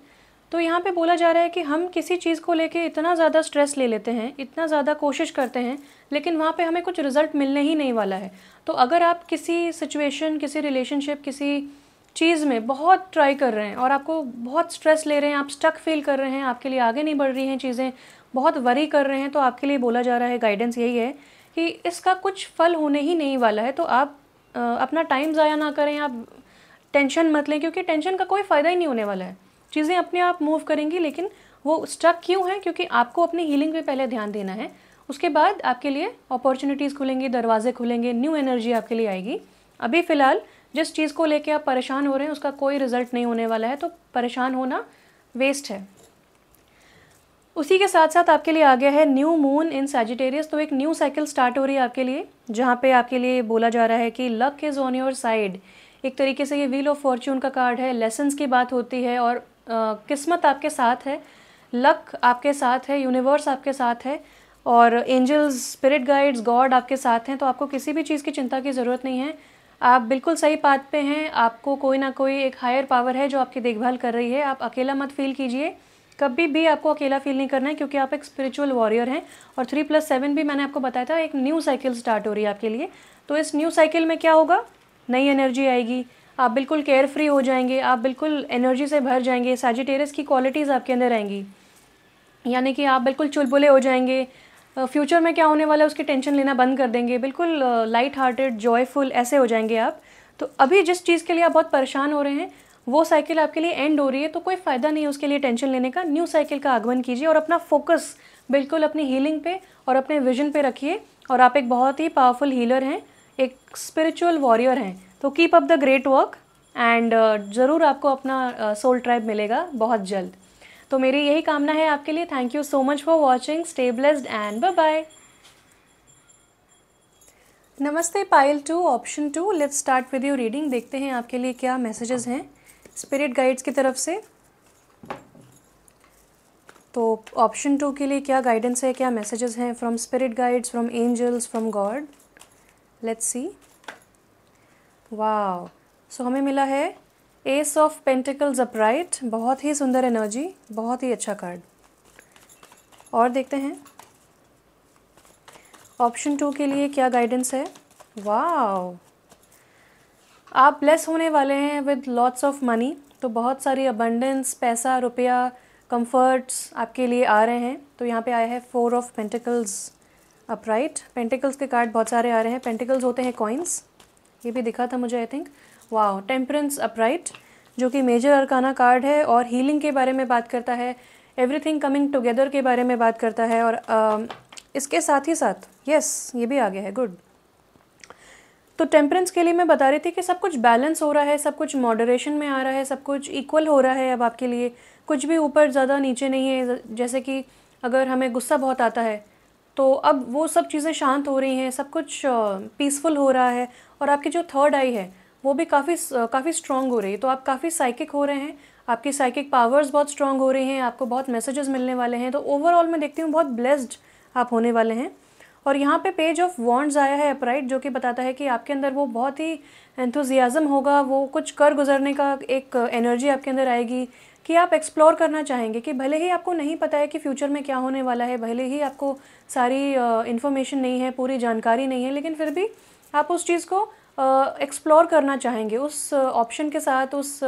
तो यहाँ पे बोला जा रहा है कि हम किसी चीज़ को लेके इतना ज़्यादा स्ट्रेस ले लेते हैं, इतना ज़्यादा कोशिश करते हैं, लेकिन वहाँ पे हमें कुछ रिजल्ट मिलने ही नहीं वाला है। तो अगर आप किसी सिचुएशन, किसी रिलेशनशिप, किसी चीज़ में बहुत ट्राई कर रहे हैं और आपको बहुत स्ट्रेस ले रहे हैं, आप स्टक फील कर रहे हैं, आपके लिए आगे नहीं बढ़ रही हैं चीज़ें, बहुत वरी कर रहे हैं, तो आपके लिए बोला जा रहा है, गाइडेंस यही है कि इसका कुछ फल होने ही नहीं वाला है। तो आप अपना टाइम ज़ाया ना करें, आप टेंशन मत लें, क्योंकि टेंशन का कोई फ़ायदा ही नहीं होने वाला है। चीज़ें अपने आप मूव करेंगी, लेकिन वो स्टक क्यों है? क्योंकि आपको अपनी हीलिंग पे पहले ध्यान देना है। उसके बाद आपके लिए अपॉर्चुनिटीज़ खुलेंगी, दरवाजे खुलेंगे, न्यू एनर्जी आपके लिए आएगी। अभी फ़िलहाल जिस चीज़ को लेके आप परेशान हो रहे हैं उसका कोई रिजल्ट नहीं होने वाला है, तो परेशान होना वेस्ट है। उसी के साथ साथ आपके लिए आ गया है न्यू मून इन सैजिटेरियस। तो एक न्यू साइकिल स्टार्ट हो रही है आपके लिए, जहाँ पे आपके लिए बोला जा रहा है कि luck is on your side. एक तरीके से ये व्हील ऑफ फॉर्च्यून का कार्ड है, लेसन्स की बात होती है, और किस्मत आपके साथ है, लक आपके साथ है, यूनिवर्स आपके साथ है, और एंजल्स, स्पिरिट गाइड्स, गॉड आपके साथ हैं। तो आपको किसी भी चीज़ की चिंता की ज़रूरत नहीं है, आप बिल्कुल सही पाथ पे हैं। आपको कोई ना कोई एक हायर पावर है जो आपकी देखभाल कर रही है। आप अकेला मत फील कीजिए, कभी भी आपको अकेला फील नहीं करना है, क्योंकि आप एक स्पिरिचुअल वॉरियर हैं। और 3+7 भी मैंने आपको बताया था, एक न्यू साइकिल स्टार्ट हो रही है आपके लिए। तो इस न्यू साइकिल में क्या होगा, नई एनर्जी आएगी, आप बिल्कुल केयर फ्री हो जाएंगे, आप बिल्कुल एनर्जी से भर जाएंगे, सैजिटेरियस की क्वालिटीज़ आपके अंदर आएंगी, यानी कि आप बिल्कुल चुलबुले हो जाएंगे। फ्यूचर में क्या होने वाला है उसकी टेंशन लेना बंद कर देंगे, बिल्कुल लाइट हार्टेड, जॉयफुल ऐसे हो जाएंगे आप। तो अभी जिस चीज़ के लिए आप बहुत परेशान हो रहे हैं वो साइकिल आपके लिए एंड हो रही है, तो कोई फ़ायदा नहीं है उसके लिए टेंशन लेने का। न्यू साइकिल का आगमन कीजिए और अपना फोकस बिल्कुल अपनी हीलिंग पे और अपने विजन पे रखिए। और आप एक बहुत ही पावरफुल हीलर हैं, एक स्पिरिचुअल वॉरियर हैं। तो keep up the great work and ज़रूर आपको अपना सोल ट्राइब मिलेगा बहुत जल्द। तो मेरी यही कामना है आपके लिए। Thank you so much for watching, stay blessed and bye bye. नमस्ते pile 2, option 2, let's start with your reading. देखते हैं आपके लिए क्या मैसेजेस हैं स्पिरिट गाइड्स की तरफ से। तो ऑप्शन 2 के लिए क्या गाइडेंस है, क्या मैसेजेस हैं from spirit guides, from angels, from God. Let's see. Wow, so हमें मिला है एस ऑफ पेंटिकल्स अपराइट, बहुत ही सुंदर एनर्जी, बहुत ही अच्छा कार्ड। और देखते हैं ऑप्शन 2 के लिए क्या गाइडेंस है। वाओ, आप ब्लेस होने वाले हैं विद लॉट्स ऑफ मनी। तो बहुत सारी अबंडेंस, पैसा, रुपया, कंफर्ट्स आपके लिए आ रहे हैं। तो यहाँ पे आया है 4 ऑफ पेंटिकल्स अपराइट। पेंटिकल्स के कार्ड बहुत सारे आ रहे हैं। पेंटिकल्स होते हैं कॉइन्स, ये भी दिखा था मुझे I think. Wow, temperance upright जो कि मेजर अरकाना कार्ड है और हीलिंग के बारे में बात करता है, एवरीथिंग कमिंग टुगेदर के बारे में बात करता है। और इसके साथ ही साथ यस, ये भी आ गया है, गुड। तो टेम्परेंस के लिए मैं बता रही थी कि सब कुछ बैलेंस हो रहा है, सब कुछ मॉडरेशन में आ रहा है, सब कुछ इक्वल हो रहा है अब आपके लिए। कुछ भी ऊपर ज़्यादा नीचे नहीं है। जैसे कि अगर हमें गुस्सा बहुत आता है तो अब वो सब चीज़ें शांत हो रही हैं, सब कुछ पीसफुल हो रहा है, और आपकी जो थर्ड आई है वो भी काफ़ी स्ट्रॉन्ग हो रही है। तो आप काफ़ी साइकिक हो रहे हैं, आपकी साइकिक पावर्स बहुत स्ट्रॉन्ग हो रही हैं, आपको बहुत मैसेजेस मिलने वाले हैं। तो ओवरऑल मैं देखती हूँ बहुत ब्लेस्ड आप होने वाले हैं। और यहाँ पे पेज ऑफ वॉन्ड्स आया है अपराइट, जो कि बताता है कि आपके अंदर वो बहुत ही एंथुजियाज़म होगा, वो कुछ कर गुजरने का एक एनर्जी आपके अंदर आएगी कि आप एक्सप्लोर करना चाहेंगे। कि भले ही आपको नहीं पता है कि फ्यूचर में क्या होने वाला है, भले ही आपको सारी इन्फॉर्मेशन नहीं है, पूरी जानकारी नहीं है, लेकिन फिर भी आप उस चीज़ को एक्सप्लोर करना चाहेंगे, उस ऑप्शन के साथ, उस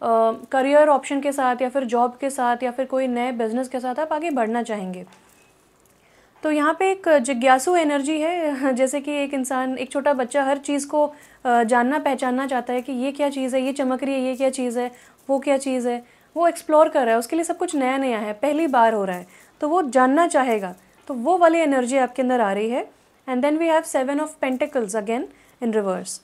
करियर ऑप्शन के साथ, या फिर जॉब के साथ, या फिर कोई नए बिजनेस के साथ आप आगे बढ़ना चाहेंगे। तो यहाँ पे एक जिज्ञासु एनर्जी है, जैसे कि एक इंसान, एक छोटा बच्चा हर चीज़ को जानना पहचानना चाहता है कि ये क्या चीज़ है, ये चमक रही है, ये क्या चीज़ है, वो क्या चीज़ है, वो एक्सप्लोर कर रहा है, उसके लिए सब कुछ नया नया है, पहली बार हो रहा है, तो वो जानना चाहेगा। तो वो वाली एनर्जी आपके अंदर आ रही है। And then we have 7 of pentacles again in reverse.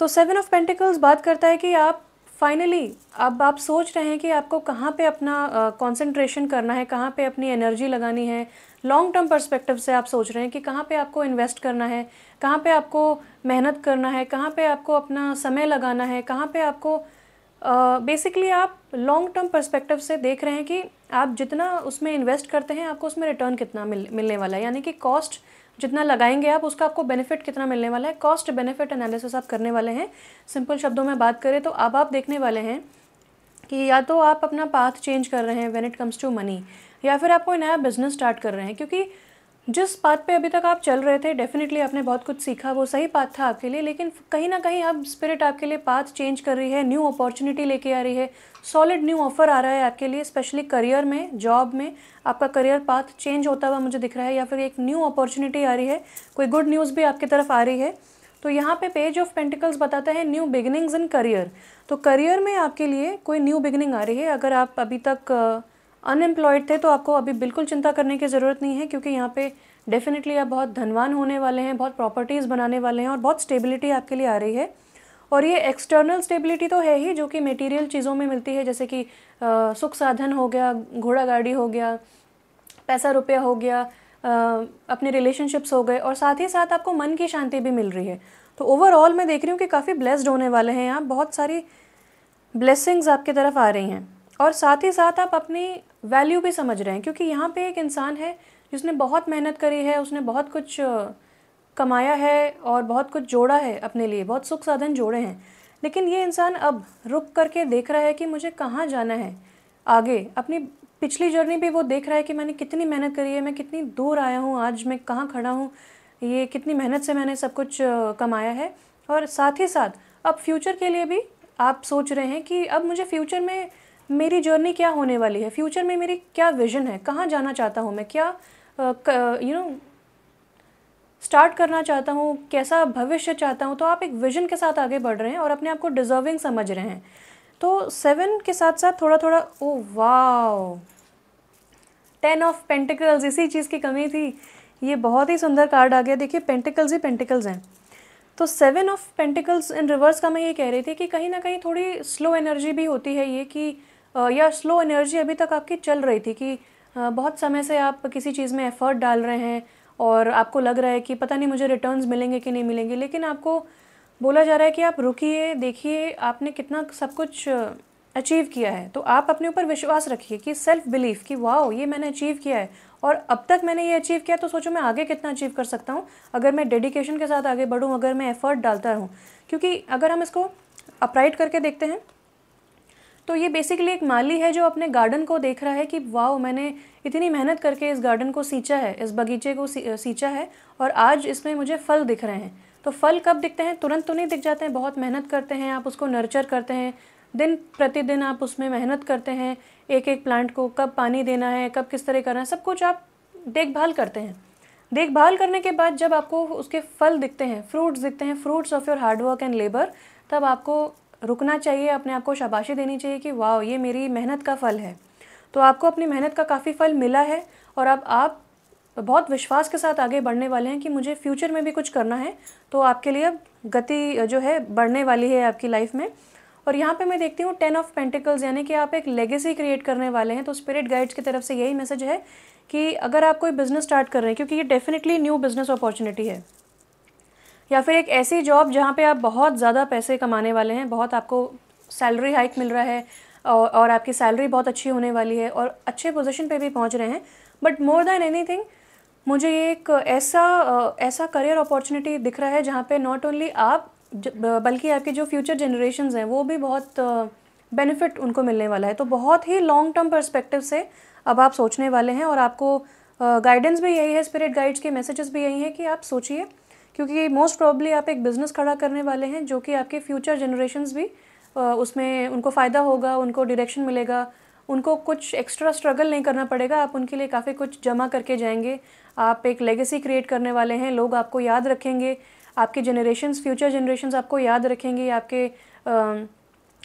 तो 7 ऑफ पेंटिकल्स बात करता है कि आप फाइनली अब आप सोच रहे हैं कि आपको कहाँ पे अपना कंसंट्रेशन करना है, कहाँ पे अपनी एनर्जी लगानी है। लॉन्ग टर्म पर्सपेक्टिव से आप सोच रहे हैं कि कहाँ पे आपको इन्वेस्ट करना है, कहाँ पे आपको मेहनत करना है, कहाँ पे आपको अपना समय लगाना है, कहाँ पे आपको बेसिकली आप लॉन्ग टर्म पर्सपेक्टिव से देख रहे हैं कि आप जितना उसमें इन्वेस्ट करते हैं आपको उसमें रिटर्न कितना मिलने वाला है, यानी कि कॉस्ट जितना लगाएंगे आप उसका आपको बेनिफिट कितना मिलने वाला है। कॉस्ट बेनिफिट एनालिसिस आप करने वाले हैं। सिंपल शब्दों में बात करें तो अब आप देखने वाले हैं कि या तो आप अपना पाथ चेंज कर रहे हैं when it comes to money, या फिर आप कोई नया बिजनेस स्टार्ट कर रहे हैं, क्योंकि जिस पाथ पे अभी तक आप चल रहे थे डेफिनेटली आपने बहुत कुछ सीखा, वो सही पाथ था आपके लिए, लेकिन कहीं ना कहीं अब स्पिरिट आपके लिए पाथ चेंज कर रही है, न्यू अपॉर्चुनिटी लेके आ रही है, सॉलिड न्यू ऑफर आ रहा है आपके लिए, स्पेशली करियर में, जॉब में आपका करियर पाथ चेंज होता हुआ मुझे दिख रहा है, या फिर एक न्यू अपॉर्चुनिटी आ रही है, कोई गुड न्यूज़ भी आपकी तरफ आ रही है। तो यहाँ पे पेज ऑफ पेंटिकल्स बताता है न्यू बिगिनिंग्स इन करियर। तो करियर में आपके लिए कोई न्यू बिगिनिंग आ रही है। अगर आप अभी तक अनएम्प्लॉयड थे तो आपको अभी बिल्कुल चिंता करने की ज़रूरत नहीं है, क्योंकि यहाँ पे डेफिनेटली आप बहुत धनवान होने वाले हैं, बहुत प्रॉपर्टीज़ बनाने वाले हैं, और बहुत स्टेबिलिटी आपके लिए आ रही है। और ये एक्सटर्नल स्टेबिलिटी तो है ही, जो कि मटेरियल चीज़ों में मिलती है, जैसे कि सुख साधन हो गया, घोड़ा गाड़ी हो गया, पैसा रुपया हो गया, अपने रिलेशनशिप्स हो गए, और साथ ही साथ आपको मन की शांति भी मिल रही है। तो ओवरऑल मैं देख रही हूँ कि काफ़ी ब्लेस्ड होने वाले हैं आप, बहुत सारी ब्लेसिंग्स आपकी तरफ आ रही हैं, और साथ ही साथ आप अपनी वैल्यू भी समझ रहे हैं, क्योंकि यहाँ पे एक इंसान है जिसने बहुत मेहनत करी है, उसने बहुत कुछ कमाया है और बहुत कुछ जोड़ा है अपने लिए, बहुत सुख साधन जोड़े हैं, लेकिन ये इंसान अब रुक करके देख रहा है कि मुझे कहाँ जाना है आगे। अपनी पिछली जर्नी भी वो देख रहा है कि मैंने कितनी मेहनत करी है, मैं कितनी दूर आया हूँ, आज मैं कहाँ खड़ा हूँ, ये कितनी मेहनत से मैंने सब कुछ कमाया है। और साथ ही साथ अब फ्यूचर के लिए भी आप सोच रहे हैं कि अब मुझे फ्यूचर में मेरी जर्नी क्या होने वाली है, फ्यूचर में मेरी क्या विज़न है, कहाँ जाना चाहता हूँ मैं, क्या स्टार्ट करना चाहता हूँ, कैसा भविष्य चाहता हूँ। तो आप एक विजन के साथ आगे बढ़ रहे हैं और अपने आप को डिज़र्विंग समझ रहे हैं। तो 7 के साथ साथ थोड़ा थोड़ा, ओ वाओ, 10 ऑफ पेंटिकल्स, इसी चीज़ की कमी थी, ये बहुत ही सुंदर कार्ड आ गया। देखिए पेंटिकल्स ही पेंटिकल्स हैं। तो 7 ऑफ पेंटिकल्स इन रिवर्स का मैं ये कह रही थी कि कहीं ना कहीं थोड़ी स्लो एनर्जी भी होती है ये, कि या स्लो एनर्जी अभी तक आपकी चल रही थी, कि बहुत समय से आप किसी चीज़ में एफ़र्ट डाल रहे हैं और आपको लग रहा है कि पता नहीं मुझे रिटर्न्स मिलेंगे कि नहीं मिलेंगे, लेकिन आपको बोला जा रहा है कि आप रुकिए, देखिए आपने कितना सब कुछ अचीव किया है। तो आप अपने ऊपर विश्वास रखिए, कि सेल्फ बिलीफ, कि वाओ ये मैंने अचीव किया है, और अब तक मैंने ये अचीव किया, तो सोचो मैं आगे कितना अचीव कर सकता हूँ अगर मैं डेडिकेशन के साथ आगे बढ़ूँ, अगर मैं एफ़र्ट डालता रहूँ। क्योंकि अगर हम इसको अपराइट करके देखते हैं तो ये बेसिकली एक माली है जो अपने गार्डन को देख रहा है कि वाओ मैंने इतनी मेहनत करके इस गार्डन को सींचा है, इस बगीचे को सींचा है, और आज इसमें मुझे फल दिख रहे हैं। तो फल कब दिखते हैं? तुरंत तो नहीं दिख जाते हैं, बहुत मेहनत करते हैं आप, उसको नर्चर करते हैं, दिन प्रतिदिन आप उसमें मेहनत करते हैं, एक एक प्लांट को कब पानी देना है, कब किस तरह करना है, सब कुछ आप देखभाल करते हैं। देखभाल करने के बाद जब आपको उसके फल दिखते हैं, फ्रूट्स दिखते हैं, fruits of your hard work and labour, तब आपको रुकना चाहिए, अपने आप को शाबाशी देनी चाहिए कि वाह ये मेरी मेहनत का फल है। तो आपको अपनी मेहनत का काफ़ी फल मिला है, और अब आप बहुत विश्वास के साथ आगे बढ़ने वाले हैं कि मुझे फ्यूचर में भी कुछ करना है। तो आपके लिए अब गति जो है बढ़ने वाली है आपकी लाइफ में, और यहाँ पे मैं देखती हूँ 10 ऑफ पेंटिकल्स, यानी कि आप एक लेगेसी क्रिएट करने वाले हैं। तो स्पिरिट गाइड्स की तरफ से यही मैसेज है कि अगर आप कोई बिज़नेस स्टार्ट कर रहे हैं, क्योंकि ये डेफिनेटली न्यू बिज़नेस अपॉर्चुनिटी है, या फिर एक ऐसी जॉब जहाँ पे आप बहुत ज़्यादा पैसे कमाने वाले हैं, बहुत आपको सैलरी हाइक मिल रहा है और आपकी सैलरी बहुत अच्छी होने वाली है और अच्छे पोजीशन पे भी पहुँच रहे हैं। बट मोर देन एनीथिंग मुझे ये एक ऐसा करियर अपॉर्चुनिटी दिख रहा है जहाँ पे नॉट ओनली आप बल्कि आपके जो फ्यूचर जनरेशन्स हैं वो भी बहुत बेनिफिट उनको मिलने वाला है। तो बहुत ही लॉन्ग टर्म पर्सपेक्टिव से अब आप सोचने वाले हैं और आपको गाइडेंस भी यही है, स्पिरिट गाइड्स के मैसेजेस भी यही हैं कि आप सोचिए, क्योंकि मोस्ट प्रॉब्ली आप एक बिज़नेस खड़ा करने वाले हैं जो कि आपके फ्यूचर जनरेशन्स भी उसमें उनको फ़ायदा होगा, उनको डायरेक्शन मिलेगा, उनको कुछ एक्स्ट्रा स्ट्रगल नहीं करना पड़ेगा, आप उनके लिए काफ़ी कुछ जमा करके जाएंगे। आप एक लेगेसी क्रिएट करने वाले हैं, लोग आपको याद रखेंगे, आपके जनरेशन्स, फ्यूचर जनरेशन्स आपको याद रखेंगे, आपके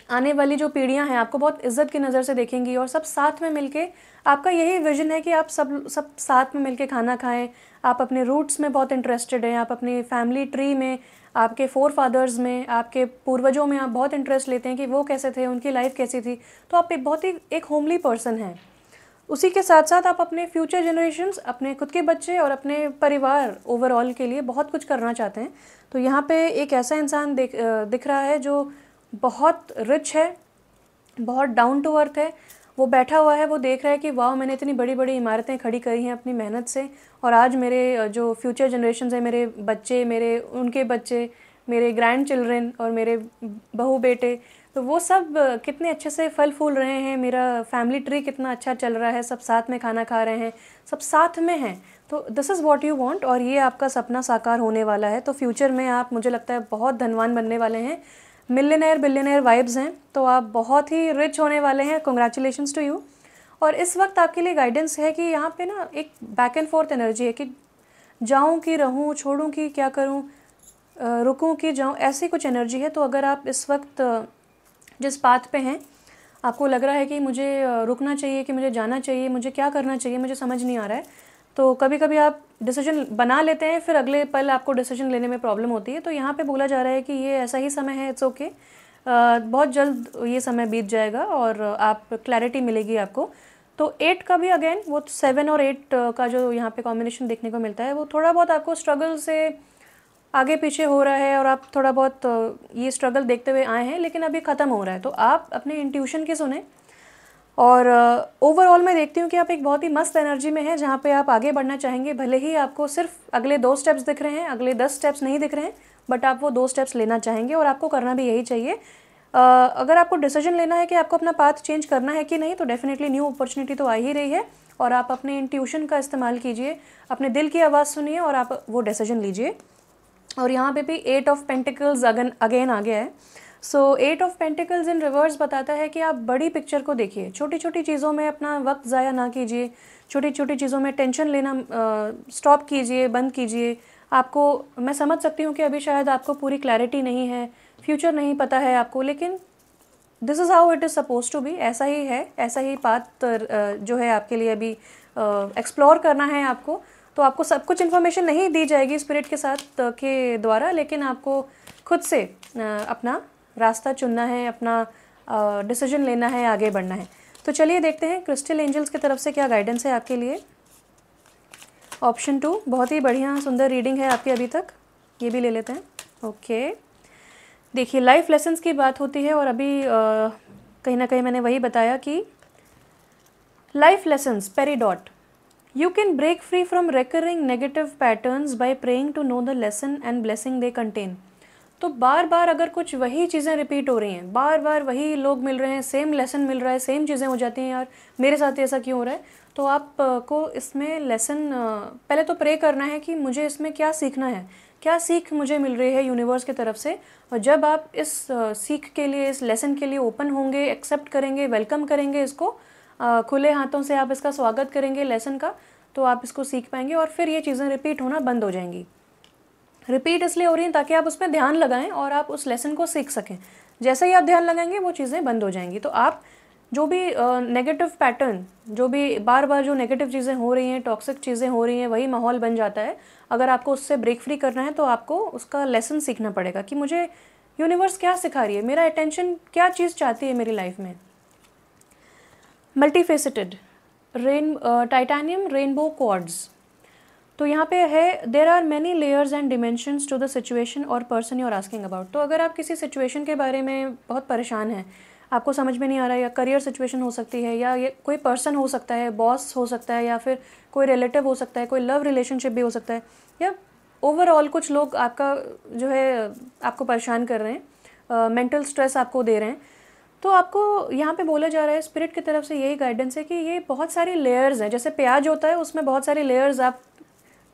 आने वाली जो पीढ़ियां हैं आपको बहुत इज्जत की नज़र से देखेंगी और सब साथ में मिलके, आपका यही विजन है कि आप सब साथ में मिलके खाना खाएं। आप अपने रूट्स में बहुत इंटरेस्टेड हैं, आप अपनी फैमिली ट्री में, आपके फोर फादर्स में, आपके पूर्वजों में आप बहुत इंटरेस्ट लेते हैं कि वो कैसे थे, उनकी लाइफ कैसी थी। तो आप एक बहुत ही एक होमली पर्सन हैं। उसी के साथ साथ आप अपने फ्यूचर जनरेशन्स, अपने खुद के बच्चे और अपने परिवार ओवरऑल के लिए बहुत कुछ करना चाहते हैं। तो यहाँ पे एक ऐसा इंसान दिख रहा है जो बहुत रिच है, बहुत डाउन टू अर्थ है। वो बैठा हुआ है, वो देख रहा है कि वाह, मैंने इतनी बड़ी बड़ी इमारतें खड़ी करी हैं अपनी मेहनत से, और आज मेरे जो फ्यूचर जनरेशन्स हैं, मेरे बच्चे, मेरे उनके बच्चे, मेरे ग्रैंड चिल्ड्रन और मेरे बहू बेटे, तो वो सब कितने अच्छे से फल फूल रहे हैं, मेरा फैमिली ट्री कितना अच्छा चल रहा है, सब साथ में खाना खा रहे हैं, सब साथ में हैं। तो this is what you want और ये आपका सपना साकार होने वाला है। तो फ्यूचर में आप, मुझे लगता है, बहुत धनवान बनने वाले हैं। मिलियनेयर बिलियनेयर वाइब्स हैं, तो आप बहुत ही रिच होने वाले हैं। Congratulations to you. और इस वक्त आपके लिए गाइडेंस है कि यहाँ पे ना एक बैक एंड फोर्थ एनर्जी है कि जाऊँ कि रहूँ, छोड़ूँ कि क्या करूँ, रुकूँ कि जाऊँ, ऐसी कुछ एनर्जी है। तो अगर आप इस वक्त जिस पाथ पे हैं, आपको लग रहा है कि मुझे रुकना चाहिए, कि मुझे जाना चाहिए, मुझे क्या करना चाहिए, मुझे समझ नहीं आ रहा है, तो कभी कभी आप डिसीजन बना लेते हैं, फिर अगले पल आपको डिसीजन लेने में प्रॉब्लम होती है। तो यहाँ पे बोला जा रहा है कि ये ऐसा ही समय है, इट्स ओके, बहुत जल्द ये समय बीत जाएगा और आप क्लैरिटी मिलेगी आपको। तो 8 का भी अगेन वो 7 और 8 का जो यहाँ पे कॉम्बिनेशन देखने को मिलता है, वो थोड़ा बहुत आपको स्ट्रगल से आगे पीछे हो रहा है और आप थोड़ा बहुत ये स्ट्रगल देखते हुए आए हैं, लेकिन अभी ख़त्म हो रहा है। तो आप अपने इंट्यूशन की सुने और ओवरऑल मैं देखती हूँ कि आप एक बहुत ही मस्त एनर्जी में हैं जहाँ पे आप आगे बढ़ना चाहेंगे। भले ही आपको सिर्फ अगले 2 स्टेप्स दिख रहे हैं, अगले 10 स्टेप्स नहीं दिख रहे हैं, बट आप वो 2 स्टेप्स लेना चाहेंगे और आपको करना भी यही चाहिए। अगर आपको डिसीजन लेना है कि आपको अपना पाथ चेंज करना है कि नहीं, तो डेफिनेटली न्यू अपॉर्चुनिटी तो आ ही रही है और आप अपने इंट्यूशन का इस्तेमाल कीजिए, अपने दिल की आवाज़ सुनिए और आप वो डिसीजन लीजिए। और यहाँ पे भी 8 ऑफ पेंटिकल्स अगेन आ गया है। सो 8 ऑफ पेंटिकल्स इन रिवर्स बताता है कि आप बड़ी पिक्चर को देखिए, छोटी छोटी चीज़ों में अपना वक्त ज़ाया ना कीजिए, छोटी छोटी चीज़ों में टेंशन लेना स्टॉप कीजिए, बंद कीजिए। आपको, मैं समझ सकती हूँ कि अभी शायद आपको पूरी क्लैरिटी नहीं है, फ्यूचर नहीं पता है आपको, लेकिन this is how it is suppose to be. ऐसा ही है, ऐसा ही पाथ जो है आपके लिए अभी एक्सप्लोर करना है आपको। तो आपको सब कुछ इन्फॉर्मेशन नहीं दी जाएगी स्पिरिट के साथ के द्वारा, लेकिन आपको खुद से अपना रास्ता चुनना है, अपना डिसीजन लेना है, आगे बढ़ना है। तो चलिए देखते हैं क्रिस्टल एंजल्स की तरफ से क्या गाइडेंस है आपके लिए। ऑप्शन 2, बहुत ही बढ़िया सुंदर रीडिंग है आपकी अभी तक, ये भी ले लेते हैं। ओके, देखिए लाइफ लेसन्स की बात होती है और अभी कहीं ना कहीं मैंने वही बताया कि life lessons Peridot, You can break free from recurring negative patterns by praying to know the lesson and blessing they contain. तो बार बार अगर कुछ वही चीज़ें रिपीट हो रही हैं, बार बार वही लोग मिल रहे हैं, सेम लेसन मिल रहा है, सेम चीज़ें हो जाती हैं, यार मेरे साथ ऐसा क्यों हो रहा है, तो आपको इसमें लेसन पहले तो प्रे करना है कि मुझे इसमें क्या सीखना है, क्या सीख मुझे मिल रही है यूनिवर्स की तरफ से। और जब आप इस सीख के लिए, इस लेसन के लिए ओपन होंगे, एक्सेप्ट करेंगे, वेलकम करेंगे इसको, खुले हाथों से आप इसका स्वागत करेंगे लेसन का, तो आप इसको सीख पाएंगे और फिर ये चीज़ें रिपीट होना बंद हो जाएंगी। रिपीट इसलिए हो रही हैं ताकि आप उसमें ध्यान लगाएं और आप उस लेसन को सीख सकें। जैसे ही आप ध्यान लगाएंगे वो चीज़ें बंद हो जाएंगी। तो आप जो भी नेगेटिव पैटर्न, जो भी बार बार जो नेगेटिव चीज़ें हो रही हैं, टॉक्सिक चीज़ें हो रही हैं, वही माहौल बन जाता है। अगर आपको उससे ब्रेक फ्री करना है तो आपको उसका लेसन सीखना पड़ेगा कि मुझे यूनिवर्स क्या सिखा रही है, मेरा अटेंशन क्या चीज़ चाहती है मेरी लाइफ में। Multifaceted, titanium rainbow quartz. तो यहाँ पे है there are many layers and dimensions to the situation और person you are asking about. तो अगर आप किसी सिचुएशन के बारे में बहुत परेशान हैं, आपको समझ में नहीं आ रहा है, या करियर सिचुएशन हो सकती है, या ये कोई पर्सन हो सकता है, बॉस हो सकता है, या फिर कोई रिलेटिव हो सकता है, कोई लव रिलेशनशिप भी हो सकता है, या ओवरऑल कुछ लोग आपका जो है आपको परेशान कर रहे हैं, मेंटल स्ट्रेस आपको दे रहे हैं, तो आपको यहाँ पे बोला जा रहा है स्पिरिट की तरफ से यही गाइडेंस है कि ये बहुत सारी लेयर्स हैं। जैसे प्याज होता है, उसमें बहुत सारी लेयर्स, आप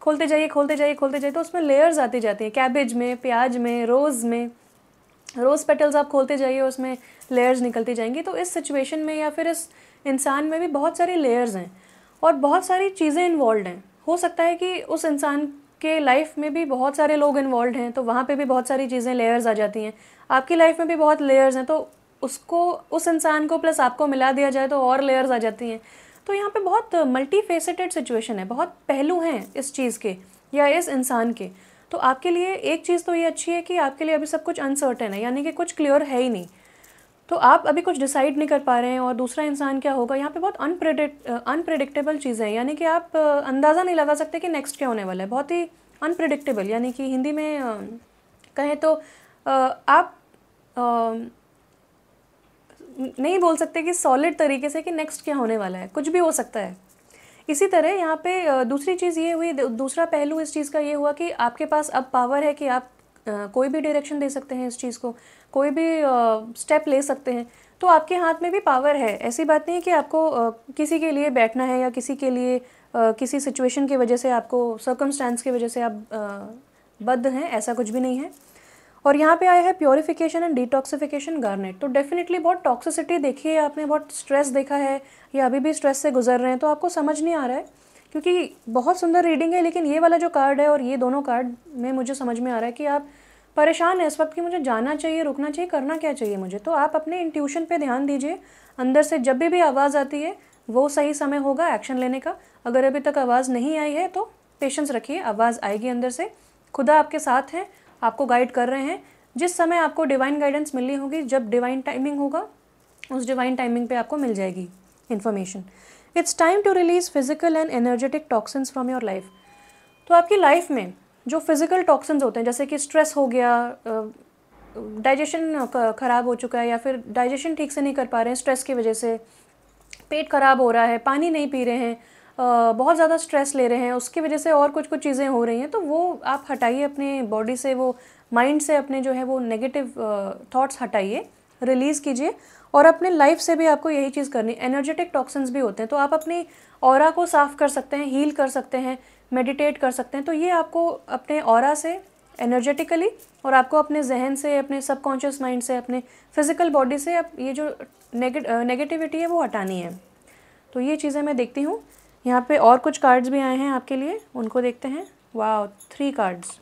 खोलते जाइए खोलते जाइए खोलते जाइए तो उसमें लेयर्स आती जाती हैं। कैबेज में, प्याज में, रोज़ पेटल्स आप खोलते जाइए, उसमें लेयर्स निकलती जाएंगी। तो इस सिचुएशन में या फिर इस इंसान में भी बहुत सारी लेयर्स हैं और बहुत सारी चीज़ें इन्वॉल्व हैं। हो सकता है कि उस इंसान के लाइफ में भी बहुत सारे लोग इन्वॉल्व हैं, तो वहाँ पे भी बहुत सारी चीज़ें, लेयर्स आ जाती हैं। आपकी लाइफ में भी बहुत लेयर्स हैं, तो उसको, उस इंसान को प्लस आपको मिला दिया जाए तो और लेयर्स आ जाती हैं। तो यहाँ पे बहुत मल्टी फेसेटेड सिचुएशन है, बहुत पहलू हैं इस चीज़ के या इस इंसान के। तो आपके लिए एक चीज़ तो ये अच्छी है कि आपके लिए अभी सब कुछ अनसर्टेन है, यानी कि कुछ क्लियर है ही नहीं, तो आप अभी कुछ डिसाइड नहीं कर पा रहे हैं। और दूसरा इंसान क्या होगा, यहाँ पे बहुत अनप्रेडिक्टेबल चीज़ें हैं, यानी कि आप अंदाज़ा नहीं लगा सकते कि नेक्स्ट क्या होने वाला है। बहुत ही अनप्रेडिक्टेबल, यानी कि हिंदी में कहें तो आप नहीं बोल सकते कि सॉलिड तरीके से कि नेक्स्ट क्या होने वाला है, कुछ भी हो सकता है। इसी तरह यहाँ पे दूसरी चीज़ ये हुई, दूसरा पहलू इस चीज़ का ये हुआ कि आपके पास अब पावर है कि आप कोई भी डायरेक्शन दे सकते हैं इस चीज़ को, कोई भी स्टेप ले सकते हैं। तो आपके हाथ में भी पावर है। ऐसी बात नहीं है कि आपको किसी के लिए बैठना है या किसी के लिए किसी सिचुएशन की वजह से, आपको सर्कमस्टांस की वजह से आप बद्ध हैं, ऐसा कुछ भी नहीं है। और यहाँ पे आया है प्योरिफिकेशन एंड डिटॉक्सिफिकेशन गार्नेट। तो डेफिनेटली बहुत टॉक्सिसिटी देखी है आपने, बहुत स्ट्रेस देखा है, या अभी भी स्ट्रेस से गुजर रहे हैं, तो आपको समझ नहीं आ रहा है क्योंकि बहुत सुंदर रीडिंग है, लेकिन ये वाला जो कार्ड है और ये दोनों कार्ड में मुझे समझ में आ रहा है कि आप परेशान हैं इस वक्त कि मुझे जाना चाहिए, रुकना चाहिए, करना क्या चाहिए मुझे। तो आप अपने इंट्यूशन पे ध्यान दीजिए, अंदर से जब भी आवाज़ आती है वो सही समय होगा एक्शन लेने का। अगर अभी तक आवाज़ नहीं आई है तो पेशेंस रखिए, आवाज़ आएगी अंदर से। खुदा आपके साथ हैं, आपको गाइड कर रहे हैं। जिस समय आपको डिवाइन गाइडेंस मिलनी होगी, जब डिवाइन टाइमिंग होगा, उस डिवाइन टाइमिंग पे आपको मिल जाएगी information. It's time to release physical and energetic toxins from your life. तो आपकी लाइफ में जो फिजिकल टॉक्सिन्स होते हैं, जैसे कि स्ट्रेस हो गया, डाइजेशन ख़राब हो चुका है, या फिर डाइजेशन ठीक से नहीं कर पा रहे हैं स्ट्रेस की वजह से, पेट ख़राब हो रहा है, पानी नहीं पी रहे हैं, बहुत ज़्यादा स्ट्रेस ले रहे हैं, उसकी वजह से और कुछ चीज़ें हो रही हैं, तो वो आप हटाइए अपने बॉडी से, वो माइंड से अपने जो है वो नेगेटिव थॉट्स हटाइए, रिलीज़ कीजिए। और अपने लाइफ से भी आपको यही चीज़ करनी। एनर्जेटिक टॉक्सिन्स भी होते हैं, तो आप अपनी ऑरा को साफ़ कर सकते हैं, हील कर सकते हैं, मेडिटेट कर सकते हैं। तो ये आपको अपने ऑरा से एनर्जेटिकली, और आपको अपने जहन से, अपने सबकॉन्शियस माइंड से, अपने फिज़िकल बॉडी से आप ये जो नेगेटिविटी है वो हटानी है। तो ये चीज़ें मैं देखती हूँ। यहाँ पे और कुछ कार्ड्स भी आए हैं आपके लिए, उनको देखते हैं। वाह, 3 कार्ड्स।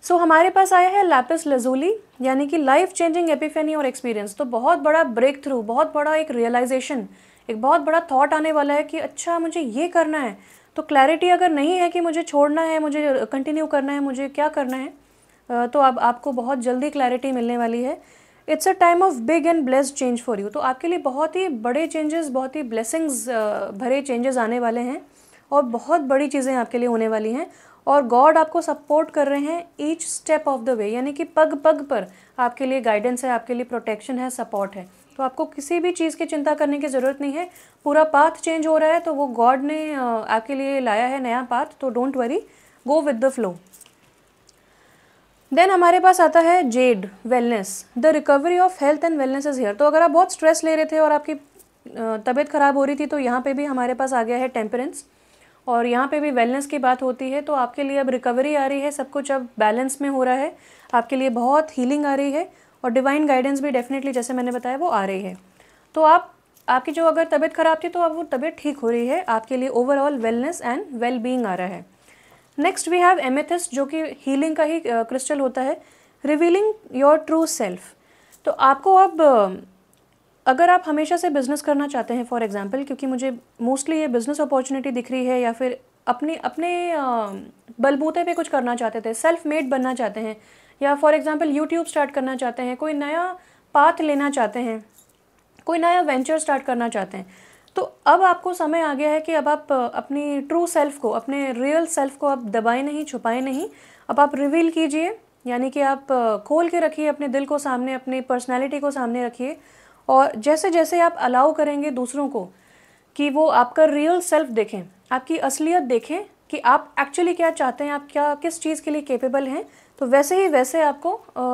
सो हमारे पास आया है लैपिस लज़ूली, यानी कि लाइफ चेंजिंग एपिफेनी और एक्सपीरियंस। तो बहुत बड़ा ब्रेक थ्रू, बहुत बड़ा एक रियलाइजेशन, एक बहुत बड़ा थॉट आने वाला है कि अच्छा मुझे ये करना है। तो क्लैरिटी अगर नहीं है कि मुझे छोड़ना है, मुझे कंटिन्यू करना है, मुझे क्या करना है, तो अब आपको बहुत जल्दी क्लैरिटी मिलने वाली है। It's a time of big and blessed change for you. तो आपके लिए बहुत ही बड़े चेंजेस, बहुत ही ब्लेसिंग्स भरे चेंजेस आने वाले हैं और बहुत बड़ी चीज़ें आपके लिए होने वाली हैं। और गॉड आपको सपोर्ट कर रहे हैं each step of the way, यानी कि पग पग पर आपके लिए गाइडेंस है, आपके लिए प्रोटेक्शन है, सपोर्ट है। तो आपको किसी भी चीज़ की चिंता करने की ज़रूरत नहीं है। पूरा पाथ चेंज हो रहा है, तो वो गॉड ने आपके लिए लाया है नया पाथ। तो don't worry, go with the flow. Then हमारे पास आता है jade, wellness. The recovery of health and wellness is here. तो अगर आप बहुत स्ट्रेस ले रहे थे और आपकी तबीयत ख़राब हो रही थी, तो यहाँ पे भी हमारे पास आ गया है टेम्परेंस, और यहाँ पे भी वेलनेस की बात होती है। तो आपके लिए अब रिकवरी आ रही है, सब कुछ अब बैलेंस में हो रहा है, आपके लिए बहुत हीलिंग आ रही है, और डिवाइन गाइडेंस भी डेफिनेटली जैसे मैंने बताया वो आ रही है। तो आपकी जो अगर तबीयत ख़राब थी तो अब वो तबीयत ठीक हो रही है, आपके लिए overall wellness and well being आ रहा है। नेक्स्ट वी हैव एमेथिस्ट, जो कि हीलिंग का ही क्रिस्टल होता है, रिवीलिंग योर ट्रू सेल्फ। तो आपको अब अगर आप हमेशा से बिज़नेस करना चाहते हैं, फॉर एग्जांपल, क्योंकि मुझे मोस्टली ये बिज़नेस अपॉर्चुनिटी दिख रही है, या फिर अपने बलबूते पे कुछ करना चाहते थे, सेल्फ मेड बनना चाहते हैं, या फॉर एग्जांपल यूट्यूब स्टार्ट करना चाहते हैं, कोई नया पाथ लेना चाहते हैं, कोई नया वेंचर स्टार्ट करना चाहते हैं, तो अब आपको समय आ गया है कि अब आप अपनी ट्रू सेल्फ को, अपने रियल सेल्फ को आप दबाएं नहीं, छुपाएं नहीं, अब आप रिवील कीजिए, यानी कि आप खोल के रखिए अपने दिल को सामने, अपनी पर्सनैलिटी को सामने रखिए। और जैसे जैसे आप अलाउ करेंगे दूसरों को कि वो आपका रियल सेल्फ देखें, आपकी असलियत देखें कि आप एक्चुअली क्या चाहते हैं, आप क्या किस चीज़ के लिए केपेबल हैं, तो वैसे ही वैसे आपको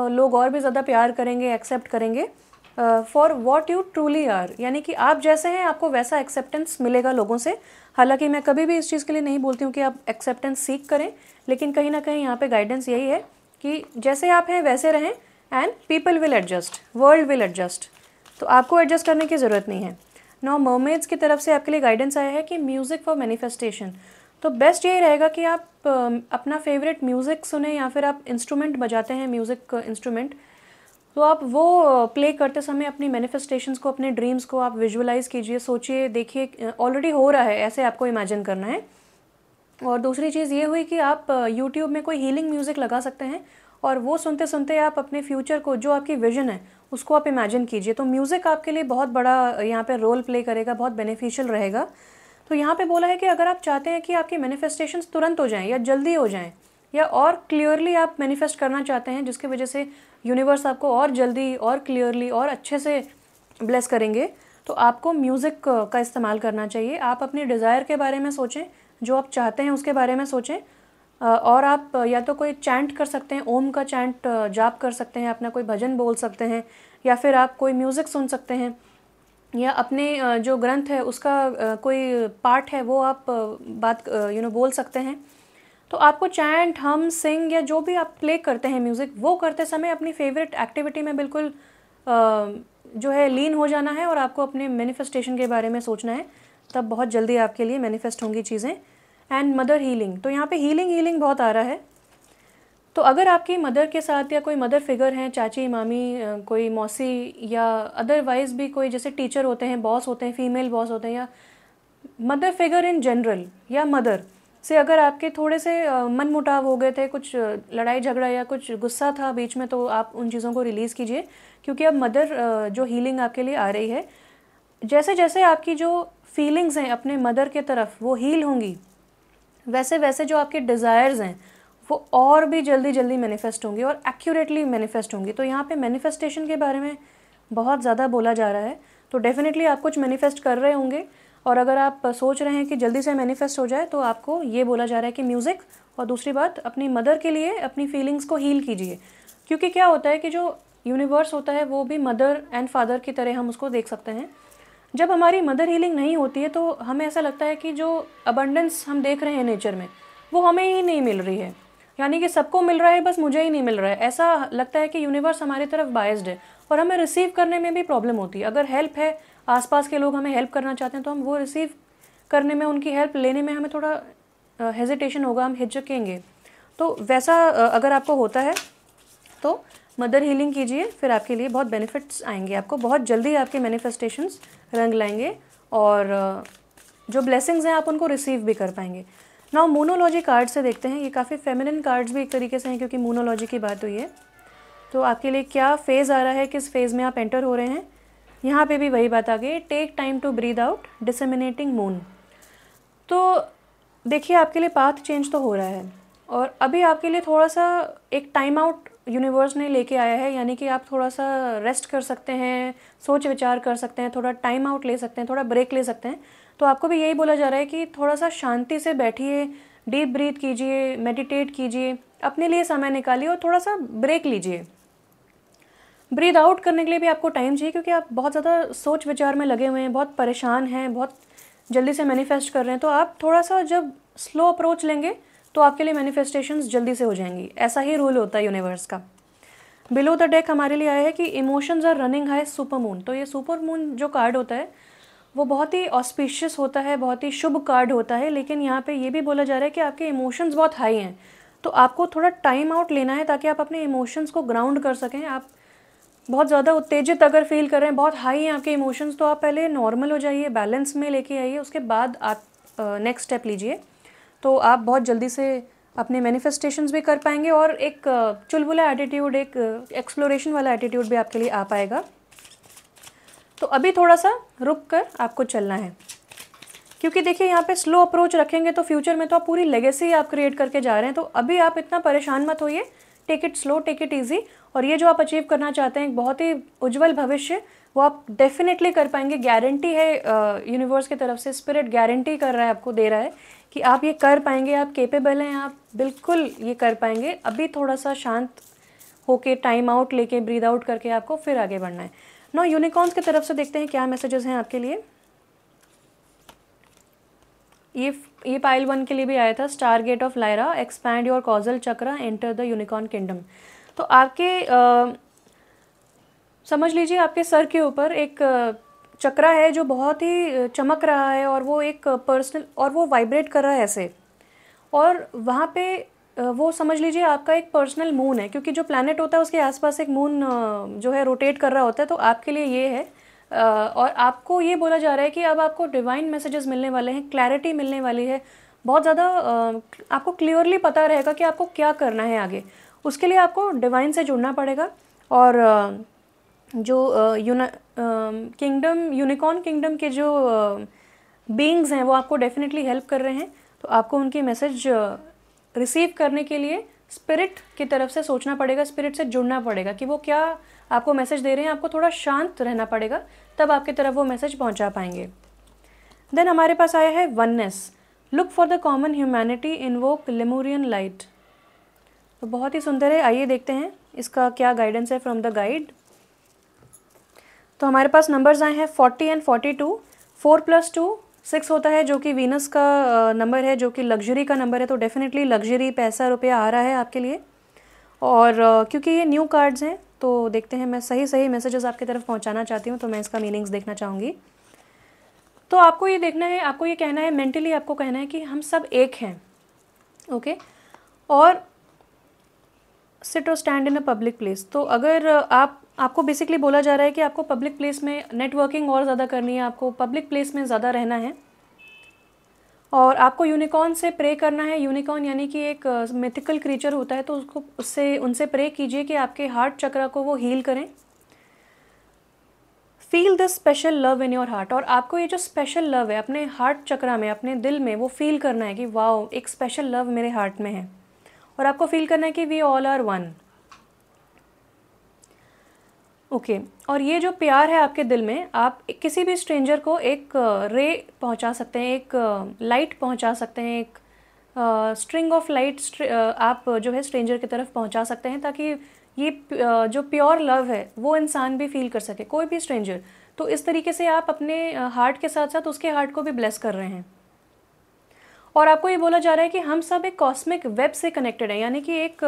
लोग और भी ज़्यादा प्यार करेंगे, एक्सेप्ट करेंगे for what you truly are, यानी कि आप जैसे हैं आपको वैसा एक्सेप्टेंस मिलेगा लोगों से। हालांकि मैं कभी भी इस चीज़ के लिए नहीं बोलती हूँ कि आप एक्सेप्टेंस सीख करें, लेकिन कहीं ना कहीं यहाँ पे गाइडेंस यही है कि जैसे आप हैं वैसे रहें, and people will adjust, world will adjust, तो आपको एडजस्ट करने की ज़रूरत नहीं है। नाउ मर्मेड्स की तरफ से आपके लिए गाइडेंस आया है कि म्यूज़िक फॉर मैनिफेस्टेशन, तो बेस्ट यही रहेगा कि आप अपना फेवरेट म्यूज़िक सुने, या फिर आप इंस्ट्रूमेंट बजाते हैं, म्यूज़िक इंस्ट्रूमेंट, तो आप वो प्ले करते समय अपनी मैनिफेस्टेशंस को, अपने ड्रीम्स को आप विजुअलाइज़ कीजिए, सोचिए, देखिए ऑलरेडी हो रहा है, ऐसे आपको इमेजिन करना है। और दूसरी चीज़ ये हुई कि आप यूट्यूब में कोई हीलिंग म्यूज़िक लगा सकते हैं, और वो सुनते सुनते आप अपने फ्यूचर को, जो आपकी विजन है उसको आप इमेजिन कीजिए। तो म्यूज़िक आपके लिए बहुत बड़ा यहाँ पे रोल प्ले करेगा, बहुत बेनिफिशियल रहेगा। तो यहाँ पे बोला है कि अगर आप चाहते हैं कि आपकी मैनिफेस्टेशंस तुरंत हो जाएं या जल्दी हो जाएं, या और क्लियरली आप मैनिफेस्ट करना चाहते हैं जिसकी वजह से यूनिवर्स आपको और जल्दी और क्लियरली और अच्छे से ब्लेस करेंगे, तो आपको म्यूज़िक का इस्तेमाल करना चाहिए। आप अपने डिज़ायर के बारे में सोचें, जो आप चाहते हैं उसके बारे में सोचें, और आप या तो कोई चैंट कर सकते हैं, ओम का चैंट जाप कर सकते हैं, अपना कोई भजन बोल सकते हैं, या फिर आप कोई म्यूज़िक सुन सकते हैं, या अपने जो ग्रंथ है उसका कोई पार्ट है वो आप बात बोल सकते हैं। तो आपको चैंट, हम, सिंग या जो भी आप प्ले करते हैं म्यूज़िक, वो करते समय अपनी फेवरेट एक्टिविटी में बिल्कुल जो है लीन हो जाना है, और आपको अपने मैनिफेस्टेशन के बारे में सोचना है, तब बहुत जल्दी आपके लिए मैनिफेस्ट होंगी चीज़ें। एंड मदर हीलिंग, तो यहाँ पे हीलिंग बहुत आ रहा है। तो अगर आपकी मदर के साथ या कोई मदर फिगर हैं, चाची, मामी, कोई मौसी, या अदरवाइज़ भी कोई जैसे टीचर होते हैं, बॉस होते हैं, फीमेल बॉस होते हैं, या मदर फिगर इन जनरल, या मदर से अगर आपके थोड़े से मन मुटाव हो गए थे, कुछ लड़ाई झगड़ा या कुछ गुस्सा था बीच में, तो आप उन चीज़ों को रिलीज़ कीजिए, क्योंकि अब मदर जो हीलिंग आपके लिए आ रही है, जैसे जैसे आपकी जो फीलिंग्स हैं अपने मदर के तरफ वो हील होंगी, वैसे वैसे जो आपके डिज़ायर्स हैं वो और भी जल्दी जल्दी मैनिफेस्ट होंगी और एक्यूरेटली मैनिफेस्ट होंगी। तो यहाँ पे मैनिफेस्टेशन के बारे में बहुत ज़्यादा बोला जा रहा है, तो डेफिनेटली आप कुछ मैनिफेस्ट कर रहे होंगे, और अगर आप सोच रहे हैं कि जल्दी से मैनिफेस्ट हो जाए, तो आपको ये बोला जा रहा है कि म्यूज़िक, और दूसरी बात अपनी मदर के लिए अपनी फीलिंग्स को हील कीजिए। क्योंकि क्या होता है कि जो यूनिवर्स होता है वो भी मदर एंड फादर की तरह हम उसको देख सकते हैं। जब हमारी मदर हीलिंग नहीं होती है तो हमें ऐसा लगता है कि जो अबंडेंस हम देख रहे हैं नेचर में वो हमें ही नहीं मिल रही है, यानी कि सबको मिल रहा है बस मुझे ही नहीं मिल रहा है। ऐसा लगता है कि यूनिवर्स हमारी तरफ बायस्ड है, और हमें रिसीव करने में भी प्रॉब्लम होती है। अगर हेल्प है, आसपास के लोग हमें हेल्प करना चाहते हैं, तो हम वो रिसीव करने में, उनकी हेल्प लेने में हमें थोड़ा हेजिटेशन होगा, हम हिचकेंगे। तो वैसा अगर आपको होता है तो मदर हीलिंग कीजिए, फिर आपके लिए बहुत बेनिफिट्स आएंगे, आपको बहुत जल्दी आपके मैनिफेस्टेशंस रंग लाएंगे, और जो ब्लेसिंग्स हैं आप उनको रिसीव भी कर पाएंगे। नाउ मूनोलॉजी कार्ड से देखते हैं, ये काफ़ी फेमिनिन कार्ड्स भी एक तरीके से हैं क्योंकि मूनोलॉजी की बात हुई है। तो आपके लिए क्या फेज़ आ रहा है, किस फेज़ में आप एंटर हो रहे हैं, यहाँ पे भी वही बात आ गई, take time to breathe out disseminating moon. तो देखिए आपके लिए पाथ चेंज तो हो रहा है, और अभी आपके लिए थोड़ा सा एक टाइम आउट यूनिवर्स ने लेके आया है, यानी कि आप थोड़ा सा रेस्ट कर सकते हैं, सोच विचार कर सकते हैं, थोड़ा टाइम आउट ले सकते हैं, थोड़ा ब्रेक ले सकते हैं। तो आपको भी यही बोला जा रहा है कि थोड़ा सा शांति से बैठिए, डीप ब्रीथ कीजिए, मेडिटेट कीजिए, अपने लिए समय निकालिए और थोड़ा सा ब्रेक लीजिए। ब्रीद आउट करने के लिए भी आपको टाइम चाहिए, क्योंकि आप बहुत ज़्यादा सोच विचार में लगे हुए हैं, बहुत परेशान हैं, बहुत जल्दी से मैनिफेस्ट कर रहे हैं। तो आप थोड़ा सा जब स्लो अप्रोच लेंगे तो आपके लिए मैनिफेस्टेशंस जल्दी से हो जाएंगी, ऐसा ही रूल होता है यूनिवर्स का। बिलो द डेक हमारे लिए आया है कि emotions are running high super moon. तो ये सुपर मून जो कार्ड होता है वो बहुत ही ऑस्पिशियस होता है, बहुत ही शुभ कार्ड होता है, लेकिन यहाँ पे ये भी बोला जा रहा है कि आपके इमोशंस बहुत हाई हैं, तो आपको थोड़ा टाइम आउट लेना है ताकि आप अपने इमोशंस को ग्राउंड कर सकें। आप बहुत ज़्यादा उत्तेजित अगर फील कर रहे हैं, बहुत हाई हैं आपके इमोशंस, तो आप पहले नॉर्मल हो जाइए, बैलेंस में लेके आइए, उसके बाद आप नेक्स्ट स्टेप लीजिए, तो आप बहुत जल्दी से अपने मैनिफेस्टेशंस भी कर पाएंगे और एक चुलबुला एटीट्यूड, एक एक्सप्लोरेशन वाला एटीट्यूड भी आपके लिए आ पाएगा। तो अभी थोड़ा सा रुक कर आपको चलना है, क्योंकि देखिए यहाँ पे स्लो अप्रोच रखेंगे तो फ्यूचर में तो आप पूरी लेगेसी आप क्रिएट करके जा रहे हैं। तो अभी आप इतना परेशान मत होइए, take it slow, take it easy, और ये जो आप अचीव करना चाहते हैं एक बहुत ही उज्जवल भविष्य, वो आप डेफिनेटली कर पाएंगे। गारंटी है, यूनिवर्स की तरफ से स्पिरिट गारंटी कर रहा है, आपको दे रहा है कि आप ये कर पाएंगे, आप केपेबल हैं, आप बिल्कुल ये कर पाएंगे। अभी थोड़ा सा शांत होके टाइम आउट लेके ब्रीद आउट करके आपको फिर आगे बढ़ना है। नो यूनिकॉर्न्स की तरफ से देखते हैं क्या मैसेजेस हैं आपके लिए। ये पाइल 1 के लिए भी आया था, star gate of Lyra, expand your causal chakra, enter the unicorn kingdom. तो आपके समझ लीजिए आपके सर के ऊपर एक चक्रा है जो बहुत ही चमक रहा है, और वो एक पर्सनल, और वो वाइब्रेट कर रहा है ऐसे, और वहाँ पे वो समझ लीजिए आपका एक पर्सनल मून है, क्योंकि जो प्लैनेट होता है उसके आसपास एक मून जो है रोटेट कर रहा होता है। तो आपके लिए ये है, और आपको ये बोला जा रहा है कि अब आपको डिवाइन मैसेजेस मिलने वाले हैं, क्लैरिटी मिलने वाली है, बहुत ज़्यादा आपको क्लियरली पता रहेगा कि आपको क्या करना है आगे। उसके लिए आपको डिवाइन से जुड़ना पड़ेगा, और जो किंगडम, यूनिकॉर्न किंगडम के जो बीइंग्स हैं वो आपको डेफिनेटली हेल्प कर रहे हैं। तो आपको उनकी मैसेज रिसीव करने के लिए स्पिरिट की तरफ से सोचना पड़ेगा, स्पिरिट से जुड़ना पड़ेगा कि वो क्या आपको मैसेज दे रहे हैं। आपको थोड़ा शांत रहना पड़ेगा, तब आपकी तरफ वो मैसेज पहुंचा पाएंगे। देन हमारे पास आया है oneness, look for the common humanity, invoke Lemurian light. तो बहुत ही सुंदर है, आइए देखते हैं इसका क्या गाइडेंस है फ्रॉम द गाइड। तो हमारे पास नंबर्स आए हैं 40 एंड 42। 4 + 2 6 होता है, जो कि वीनस का नंबर है, जो कि लग्जरी का नंबर है। तो डेफिनेटली लग्जरी, पैसा रुपया आ रहा है आपके लिए। और क्योंकि ये न्यू कार्ड्स हैं तो देखते हैं, मैं सही मैसेजेस आपकी तरफ पहुंचाना चाहती हूँ, तो मैं इसका मीनिंग्स देखना चाहूँगी। तो आपको ये देखना है, आपको ये कहना है, मेंटली आपको कहना है कि हम सब एक हैं, ओके। और सिट और stand in a public place. तो अगर आपको बेसिकली बोला जा रहा है कि आपको पब्लिक प्लेस में नेटवर्किंग और ज़्यादा करनी है, आपको पब्लिक प्लेस में ज़्यादा रहना है, और आपको यूनिकॉर्न से प्रे करना है। यूनिकॉर्न यानी कि एक मिथिकल क्रीचर होता है, तो उनसे प्रे कीजिए कि आपके हार्ट चक्रा को वो हील करें। Feel the special love in your heart, और आपको ये जो स्पेशल लव है अपने हार्ट चक्रा में, अपने दिल में, वो फील करना है कि वाओ, एक स्पेशल लव मेरे हार्ट में है। और आपको फील करना है कि we all are one, okay. और ये जो प्यार है आपके दिल में, आप किसी भी स्ट्रेंजर को एक रे पहुंचा सकते हैं, एक लाइट पहुंचा सकते हैं, एक स्ट्रिंग ऑफ लाइट आप जो है स्ट्रेंजर की तरफ पहुंचा सकते हैं, ताकि ये जो प्योर लव है वो इंसान भी फील कर सके, कोई भी स्ट्रेंजर। तो इस तरीके से आप अपने हार्ट के साथ साथ उसके हार्ट को भी ब्लेस कर रहे हैं। और आपको ये बोला जा रहा है कि हम सब एक कॉस्मिक वेब से कनेक्टेड है, यानी कि एक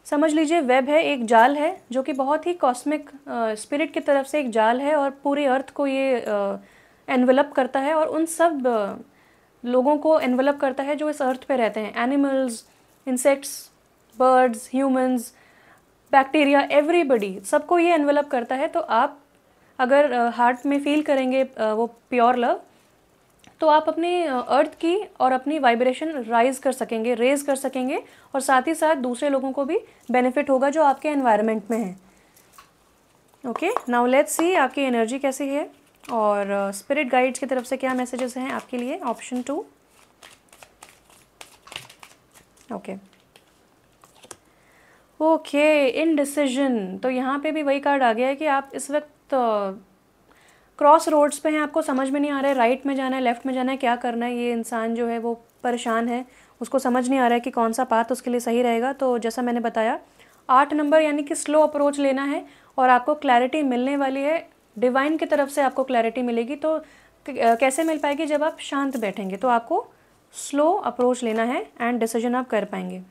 समझ लीजिए वेब है, एक जाल है, जो कि बहुत ही कॉस्मिक स्पिरिट की तरफ से एक जाल है, और पूरे अर्थ को ये एनवेलप करता है, और उन सब लोगों को एनवेलप करता है जो इस अर्थ पे रहते हैं, animals, insects, birds, humans, bacteria, everybody, सबको ये एनवेलप करता है। तो आप अगर हार्ट में फील करेंगे वो प्योर लव, तो आप अपनी अर्थ की और अपनी वाइब्रेशन रेज कर सकेंगे, और साथ ही साथ दूसरे लोगों को भी बेनिफिट होगा जो आपके एनवायरनमेंट में है, ओके। नाउ लेट्स सी आपकी एनर्जी कैसी है, और स्पिरिट गाइड्स की तरफ से क्या मैसेजेस हैं आपके लिए। Option 2, okay, indecision. तो यहाँ पे भी वही कार्ड आ गया है कि आप इस वक्त क्रॉस रोड्स पे हैं, आपको समझ में नहीं आ रहा है राइट में जाना है, लेफ्ट में जाना है, क्या करना है। ये इंसान जो है वो परेशान है, उसको समझ नहीं आ रहा है कि कौन सा पाथ उसके लिए सही रहेगा। तो जैसा मैंने बताया, 8 नंबर यानी कि स्लो अप्रोच लेना है, और आपको क्लैरिटी मिलने वाली है, डिवाइन की तरफ से आपको क्लैरिटी मिलेगी। तो कैसे मिल पाएगी, जब आप शांत बैठेंगे। तो आपको स्लो अप्रोच लेना है एंड डिसीजन आप कर पाएंगे।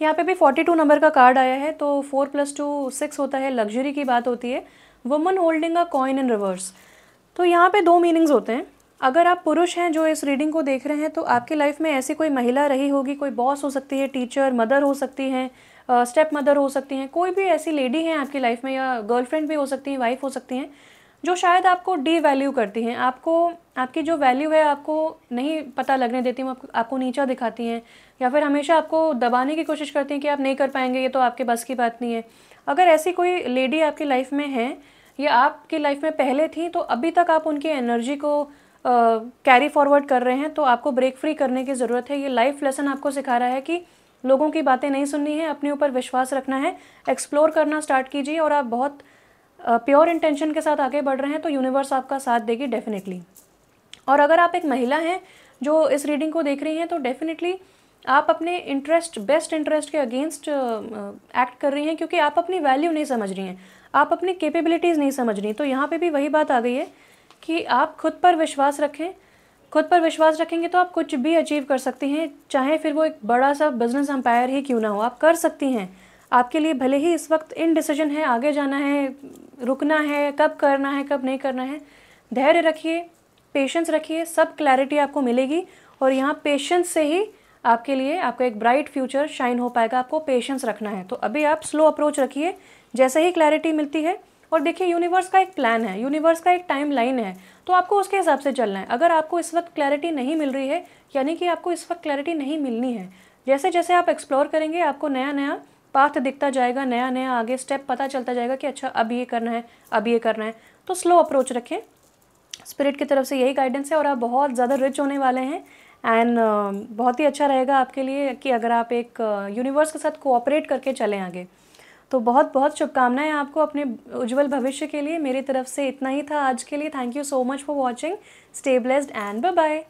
यहाँ पे भी 42 नंबर का कार्ड आया है। तो 4 + 2 6 होता है, लग्जरी की बात होती है। Woman holding a coin in reverse. तो यहाँ पे 2 मीनिंग्स होते हैं। अगर आप पुरुष हैं जो इस रीडिंग को देख रहे हैं, तो आपकी लाइफ में ऐसी कोई महिला रही होगी, कोई बॉस हो सकती है, टीचर, मदर हो सकती हैं, स्टेप मदर हो सकती हैं, कोई भी ऐसी लेडी है आपकी लाइफ में, या गर्लफ्रेंड भी हो सकती हैं, वाइफ हो सकती हैं, जो शायद आपको डी वैल्यू करती हैं, आपको आपकी जो वैल्यू है आपको नहीं पता लगने देती हैं, आपको नीचा दिखाती हैं, या फिर हमेशा आपको दबाने की कोशिश करती हैं कि आप नहीं कर पाएंगे, ये तो आपके बस की बात नहीं है। अगर ऐसी कोई लेडी आपकी लाइफ में है या आपकी लाइफ में पहले थी, तो अभी तक आप उनकी एनर्जी को कैरी फॉरवर्ड कर रहे हैं, तो आपको ब्रेक फ्री करने की ज़रूरत है। ये लाइफ लेसन आपको सिखा रहा है कि लोगों की बातें नहीं सुननी है, अपने ऊपर विश्वास रखना है, एक्सप्लोर करना स्टार्ट कीजिए। और आप बहुत प्योर इंटेंशन के साथ आगे बढ़ रहे हैं तो यूनिवर्स आपका साथ देगी डेफिनेटली। और अगर आप एक महिला हैं जो इस रीडिंग को देख रही हैं, तो डेफिनेटली आप अपने इंटरेस्ट, बेस्ट इंटरेस्ट के अगेंस्ट एक्ट कर रही हैं, क्योंकि आप अपनी वैल्यू नहीं समझ रही हैं, आप अपनी कैपेबिलिटीज़ नहीं समझ रही। तो यहाँ पे भी वही बात आ गई है कि आप खुद पर विश्वास रखें। खुद पर विश्वास रखेंगे तो आप कुछ भी अचीव कर सकती हैं, चाहे फिर वो एक बड़ा सा बिजनेस एम्पायर ही क्यों ना हो, आप कर सकती हैं। आपके लिए भले ही इस वक्त इनडिसीजन है, आगे जाना है, रुकना है, कब करना है, कब नहीं करना है, धैर्य रखिए, पेशेंस रखिए, सब क्लैरिटी आपको मिलेगी। और यहाँ पेशेंस से ही आपके लिए आपका एक ब्राइट फ्यूचर शाइन हो पाएगा। आपको पेशेंस रखना है, तो अभी आप स्लो अप्रोच रखिए, जैसे ही क्लैरिटी मिलती है। और देखिए, यूनिवर्स का एक प्लान है, यूनिवर्स का एक टाइम लाइन है, तो आपको उसके हिसाब से चलना है। अगर आपको इस वक्त क्लैरिटी नहीं मिल रही है, यानी कि आपको इस वक्त क्लैरिटी नहीं मिलनी है। जैसे जैसे आप एक्सप्लोर करेंगे, आपको नया नया पाथ दिखता जाएगा, नया नया आगे स्टेप पता चलता जाएगा कि अच्छा अब ये करना है, अब ये करना है। तो स्लो अप्रोच रखें, स्पिरिट की तरफ से यही गाइडेंस है। और आप बहुत ज़्यादा रिच होने वाले हैं, एंड बहुत ही अच्छा रहेगा आपके लिए कि अगर आप एक यूनिवर्स के साथ कोऑपरेट करके चलें आगे। तो बहुत बहुत शुभकामनाएं आपको अपने उज्जवल भविष्य के लिए। मेरी तरफ से इतना ही था आज के लिए। Thank you so much for watching. Stay blessed and bye bye.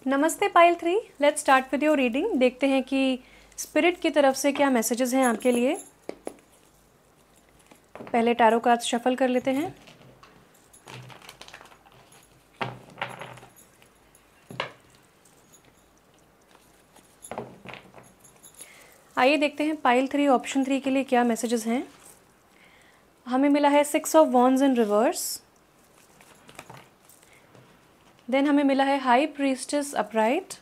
नमस्ते pile 3, let's start with your reading. देखते हैं कि स्पिरिट की तरफ से क्या मैसेजेस हैं आपके लिए। पहले टैरो कार्ड्स शफल कर लेते हैं। आइए देखते हैं पाइल 3 ऑप्शन 3 के लिए क्या मैसेजेस हैं। हमें मिला है 6 of wands in reverse, then हमें मिला है high priestess upright,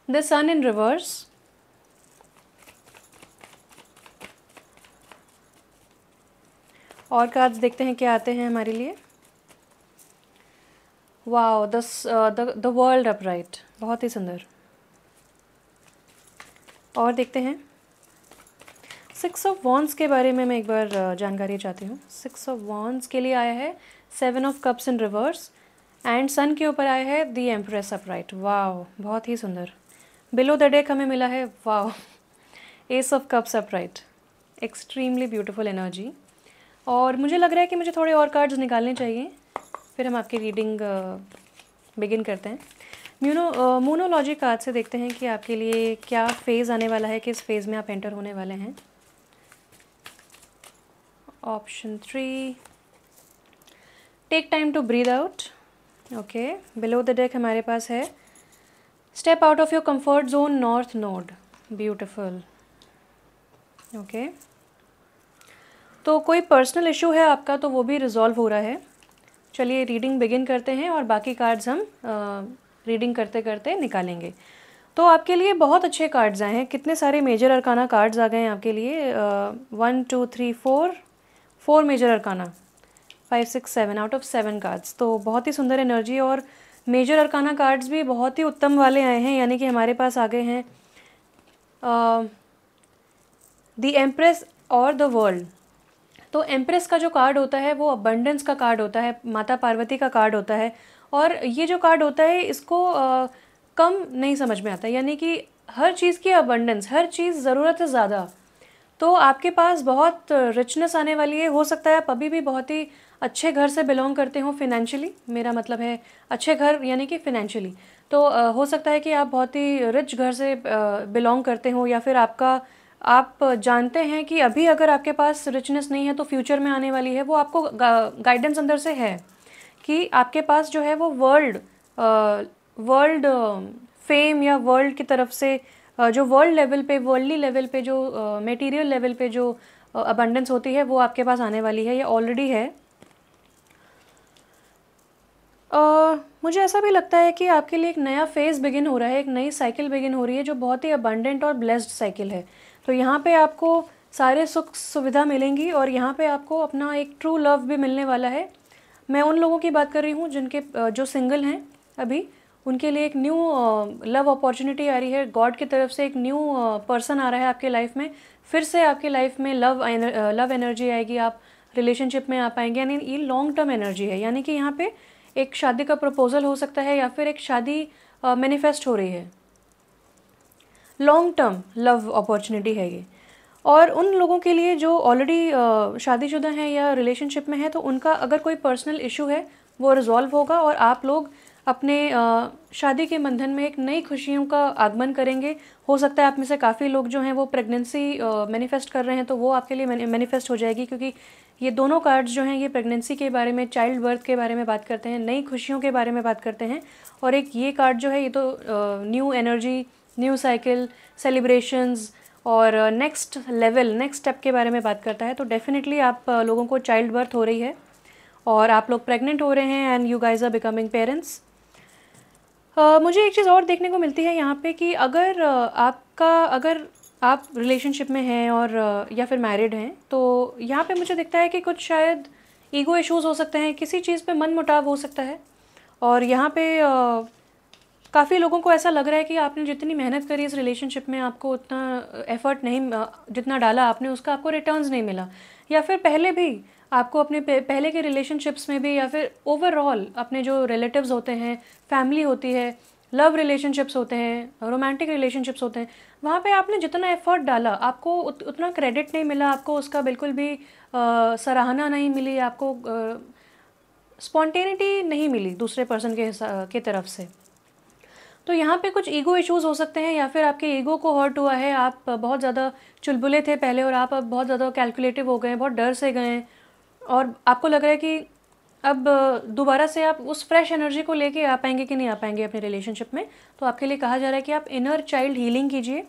the sun in reverse, और कार्ड्स देखते हैं क्या आते हैं हमारे लिए। वाओ, द वर्ल्ड अपराइट, बहुत ही सुंदर। और देखते हैं 6 ऑफ वॉन्ड्स के बारे में मैं एक बार जानकारी चाहती हूँ। 6 ऑफ वॉन्ड्स के लिए आया है 7 of cups in reverse, and sun के ऊपर आया है द एम्प्रेस अपराइट। वाओ, बहुत ही सुंदर। बिलो द डेक हमें मिला है wow, S of cups upright. Extremely beautiful energy. और मुझे लग रहा है कि मुझे थोड़े और कार्ड्स निकालने चाहिए, फिर हम आपकी रीडिंग बिगिन करते हैं। मूनोलॉजी कार्ड से देखते हैं कि आपके लिए क्या फेज़ आने वाला है, किस फेज़ में आप एंटर होने वाले हैं। Option 3, take time to breathe out. Okay, below the deck हमारे पास है step out of your comfort zone, north node. Beautiful. Okay, तो कोई पर्सनल इशू है आपका तो वो भी रिजॉल्व हो रहा है। चलिए रीडिंग बिगिन करते हैं और बाकी कार्ड्स हम रीडिंग करते करते निकालेंगे। तो आपके लिए बहुत अच्छे कार्ड्स आए हैं, कितने सारे मेजर अरकाना कार्ड्स आ गए हैं आपके लिए। 1 2 3 4 major arcana, 5 6 7 out of 7 cards. तो बहुत ही सुंदर एनर्जी, और मेजर अरकाना कार्ड्स भी बहुत ही उत्तम वाले आए हैं। यानी कि हमारे पास आ गए हैं द एम्प्रेस और द वर्ल्ड। तो एम्प्रेस का जो कार्ड होता है वो अबंडेंस का कार्ड होता है, माता पार्वती का कार्ड होता है। और ये जो कार्ड होता है इसको कम नहीं समझ में आता, यानी कि हर चीज़ की अबंडेंस, हर चीज़ ज़रूरत से ज़्यादा। तो आपके पास बहुत रिचनेस आने वाली है। हो सकता है आप अभी भी बहुत ही अच्छे घर से बिलोंग करते हो फिनेंशियली, मेरा मतलब है अच्छे घर यानी कि फिनेंशियली। तो हो सकता है कि आप बहुत ही रिच घर से बिलोंग करते हो, या फिर आप जानते हैं कि अभी अगर आपके पास रिचनेस नहीं है तो फ्यूचर में आने वाली है। वो आपको गाइडेंस अंदर से है कि आपके पास जो है वो वर्ल्ड फेम या वर्ल्ड की तरफ से जो वर्ल्ड लेवल पे, वर्ल्डली लेवल पे, जो मटेरियल लेवल पे जो अबंडेंस होती है वो आपके पास आने वाली है, या ऑलरेडी है। मुझे ऐसा भी लगता है कि आपके लिए एक नया फेज़ बिगिन हो रहा है, एक नई साइकिल बिगिन हो रही है जो बहुत ही अबंडेंट और ब्लेस्ड साइकिल है। तो यहाँ पे आपको सारे सुख सुविधा मिलेंगी और यहाँ पे आपको अपना एक ट्रू लव भी मिलने वाला है। मैं उन लोगों की बात कर रही हूँ जिनके जो सिंगल हैं अभी, उनके लिए एक न्यू लव अपॉर्चुनिटी आ रही है, गॉड की तरफ से एक न्यू पर्सन आ रहा है आपके लाइफ में। फिर से आपकी लाइफ में लव एनर्जी आएगी, आप रिलेशनशिप में आ पाएंगे, यानी ये लॉन्ग टर्म एनर्जी है। यानी कि यहाँ पे एक शादी का प्रपोजल हो सकता है या फिर एक शादी मैनिफेस्ट हो रही है, लॉन्ग टर्म लव अपॉर्चुनिटी है ये। और उन लोगों के लिए जो ऑलरेडी शादीशुदा हैं या रिलेशनशिप में हैं, तो उनका अगर कोई पर्सनल इशू है वो रिजॉल्व होगा और आप लोग अपने शादी के बंधन में एक नई खुशियों का आगमन करेंगे। हो सकता है आप में से काफ़ी लोग जो हैं वो प्रेगनेंसी मैनिफेस्ट कर रहे हैं, तो वो आपके लिए मैनिफेस्ट हो जाएगी, क्योंकि ये दोनों कार्ड्स जो हैं ये प्रेगनेंसी के बारे में, चाइल्ड बर्थ के बारे में बात करते हैं, नई खुशियों के बारे में बात करते हैं। और एक ये कार्ड जो है ये तो new energy, new cycle, celebrations और नेक्स्ट लेवल, नेक्स्ट स्टेप के बारे में बात करता है। तो डेफिनेटली आप लोगों को चाइल्ड बर्थ हो रही है और आप लोग प्रेग्नेंट हो रहे हैं and you guys are becoming parents. मुझे एक चीज़ और देखने को मिलती है यहाँ पे कि अगर अगर आप रिलेशनशिप में हैं और या फिर मैरिड हैं, तो यहाँ पे मुझे दिखता है कि कुछ शायद ईगो इश्यूज़ हो सकते हैं, किसी चीज़ पे मन मुटाव हो सकता है। और यहाँ पे काफ़ी लोगों को ऐसा लग रहा है कि आपने जितनी मेहनत करी इस रिलेशनशिप में, आपको उतना एफर्ट नहीं, जितना डाला आपने उसका आपको रिटर्न्स नहीं मिला। या फिर पहले भी आपको अपने पहले के रिलेशनशिप्स में भी, या फिर ओवरऑल अपने जो रिलेटिव्स होते हैं, फैमिली होती है, लव रिलेशनशिप्स होते हैं, रोमांटिक रिलेशनशिप्स होते हैं, वहाँ पे आपने जितना एफर्ट डाला आपको उतना क्रेडिट नहीं मिला, आपको उसका बिल्कुल भी सराहना नहीं मिली, आपको स्पॉन्टेनिटी नहीं मिली दूसरे पर्सन के तरफ से। तो यहाँ पे कुछ ईगो इश्यूज़ हो सकते हैं, या फिर आपके ईगो को हर्ट हुआ है, आप बहुत ज़्यादा चुलबुले थे पहले और आप अब बहुत ज़्यादा कैलकुलेटिव हो गए हैं, बहुत डर से गए हैं, और आपको लग रहा है कि अब दोबारा से आप उस फ्रेश एनर्जी को लेके आ पाएंगे कि नहीं आ पाएंगे अपने रिलेशनशिप में। तो आपके लिए कहा जा रहा है कि आप इनर चाइल्ड हीलिंग कीजिए।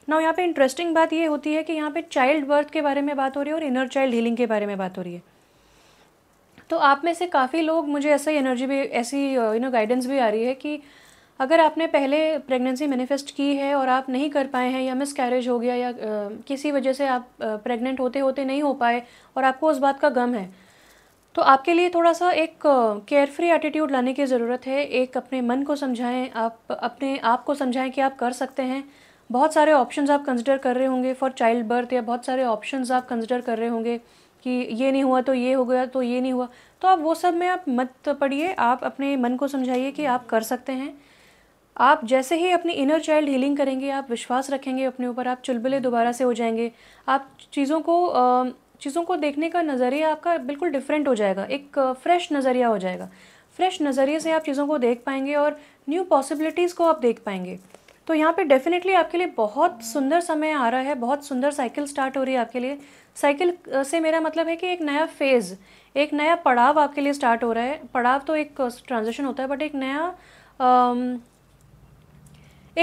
ना यहाँ पे इंटरेस्टिंग बात ये होती है कि यहाँ पे चाइल्ड बर्थ के बारे में बात हो रही है और इनर चाइल्ड हीलिंग के बारे में बात हो रही है। तो आप में से काफ़ी लोग, मुझे ऐसा ही एनर्जी भी, ऐसी गाइडेंस भी आ रही है कि अगर आपने पहले प्रेगनेंसी मैनिफेस्ट की है और आप नहीं कर पाए हैं, या मिसकैरेज हो गया, या किसी वजह से आप प्रेग्नेंट होते होते नहीं हो पाए और आपको उस बात का गम है, तो आपके लिए थोड़ा सा एक केयरफ्री एटीट्यूड लाने की ज़रूरत है। एक अपने मन को समझाएं, आप अपने आप को समझाएं कि आप कर सकते हैं। बहुत सारे ऑप्शंस आप कंसिडर कर रहे होंगे फॉर चाइल्ड बर्थ, या बहुत सारे ऑप्शंस आप कंसिडर कर रहे होंगे कि ये नहीं हुआ तो ये हो गया, तो ये नहीं हुआ, तो आप वो सब में आप मत पड़िए। आप अपने मन को समझाइए कि आप कर सकते हैं। आप जैसे ही अपनी इनर चाइल्ड हीलिंग करेंगे, आप विश्वास रखेंगे अपने ऊपर, आप चुलबुले दोबारा से हो जाएंगे। आप चीज़ों को देखने का नज़रिया आपका बिल्कुल डिफरेंट हो जाएगा, एक फ्रेश नज़रिया हो जाएगा। फ्रेश नज़रिए से आप चीज़ों को देख पाएंगे और न्यू पॉसिबिलिटीज़ को आप देख पाएंगे। तो यहाँ पे डेफिनेटली आपके लिए बहुत सुंदर समय आ रहा है, बहुत सुंदर साइकिल स्टार्ट हो रही है आपके लिए। साइकिल से मेरा मतलब है कि एक नया फेज़, एक नया पड़ाव आपके लिए स्टार्ट हो रहा है। पड़ाव तो एक ट्रांजिशन होता है, बट एक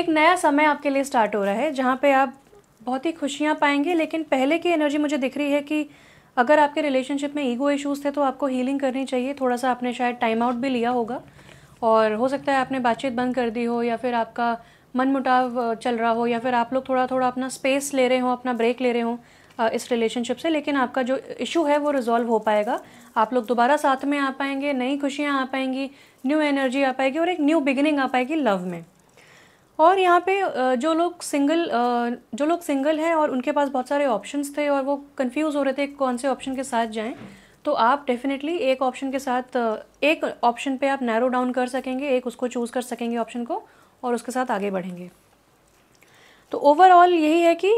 नया समय आपके लिए स्टार्ट हो रहा है जहाँ पे आप बहुत ही खुशियाँ पाएंगे। लेकिन पहले की एनर्जी मुझे दिख रही है कि अगर आपके रिलेशनशिप में ईगो इश्यूज़ थे तो आपको हीलिंग करनी चाहिए। थोड़ा सा आपने शायद टाइम आउट भी लिया होगा, और हो सकता है आपने बातचीत बंद कर दी हो, या फिर आपका मन मुटाव चल रहा हो, या फिर आप लोग थोड़ा थोड़ा अपना स्पेस ले रहे हो, अपना ब्रेक ले रहे हो इस रिलेशनशिप से। लेकिन आपका जो इशू है वो रिजॉल्व हो पाएगा, आप लोग दोबारा साथ में आ पाएंगे, नई खुशियाँ आ पाएंगी, न्यू एनर्जी आ पाएगी और एक न्यू बिगिनिंग आ पाएगी लव में। और यहाँ पे जो लोग सिंगल हैं और उनके पास बहुत सारे ऑप्शंस थे और वो कंफ्यूज हो रहे थे कौन से ऑप्शन के साथ जाएं, तो आप डेफिनेटली एक ऑप्शन के साथ, एक ऑप्शन पे आप नैरो डाउन कर सकेंगे, एक उसको चूज़ कर सकेंगे ऑप्शन को, और उसके साथ आगे बढ़ेंगे। तो ओवरऑल यही है कि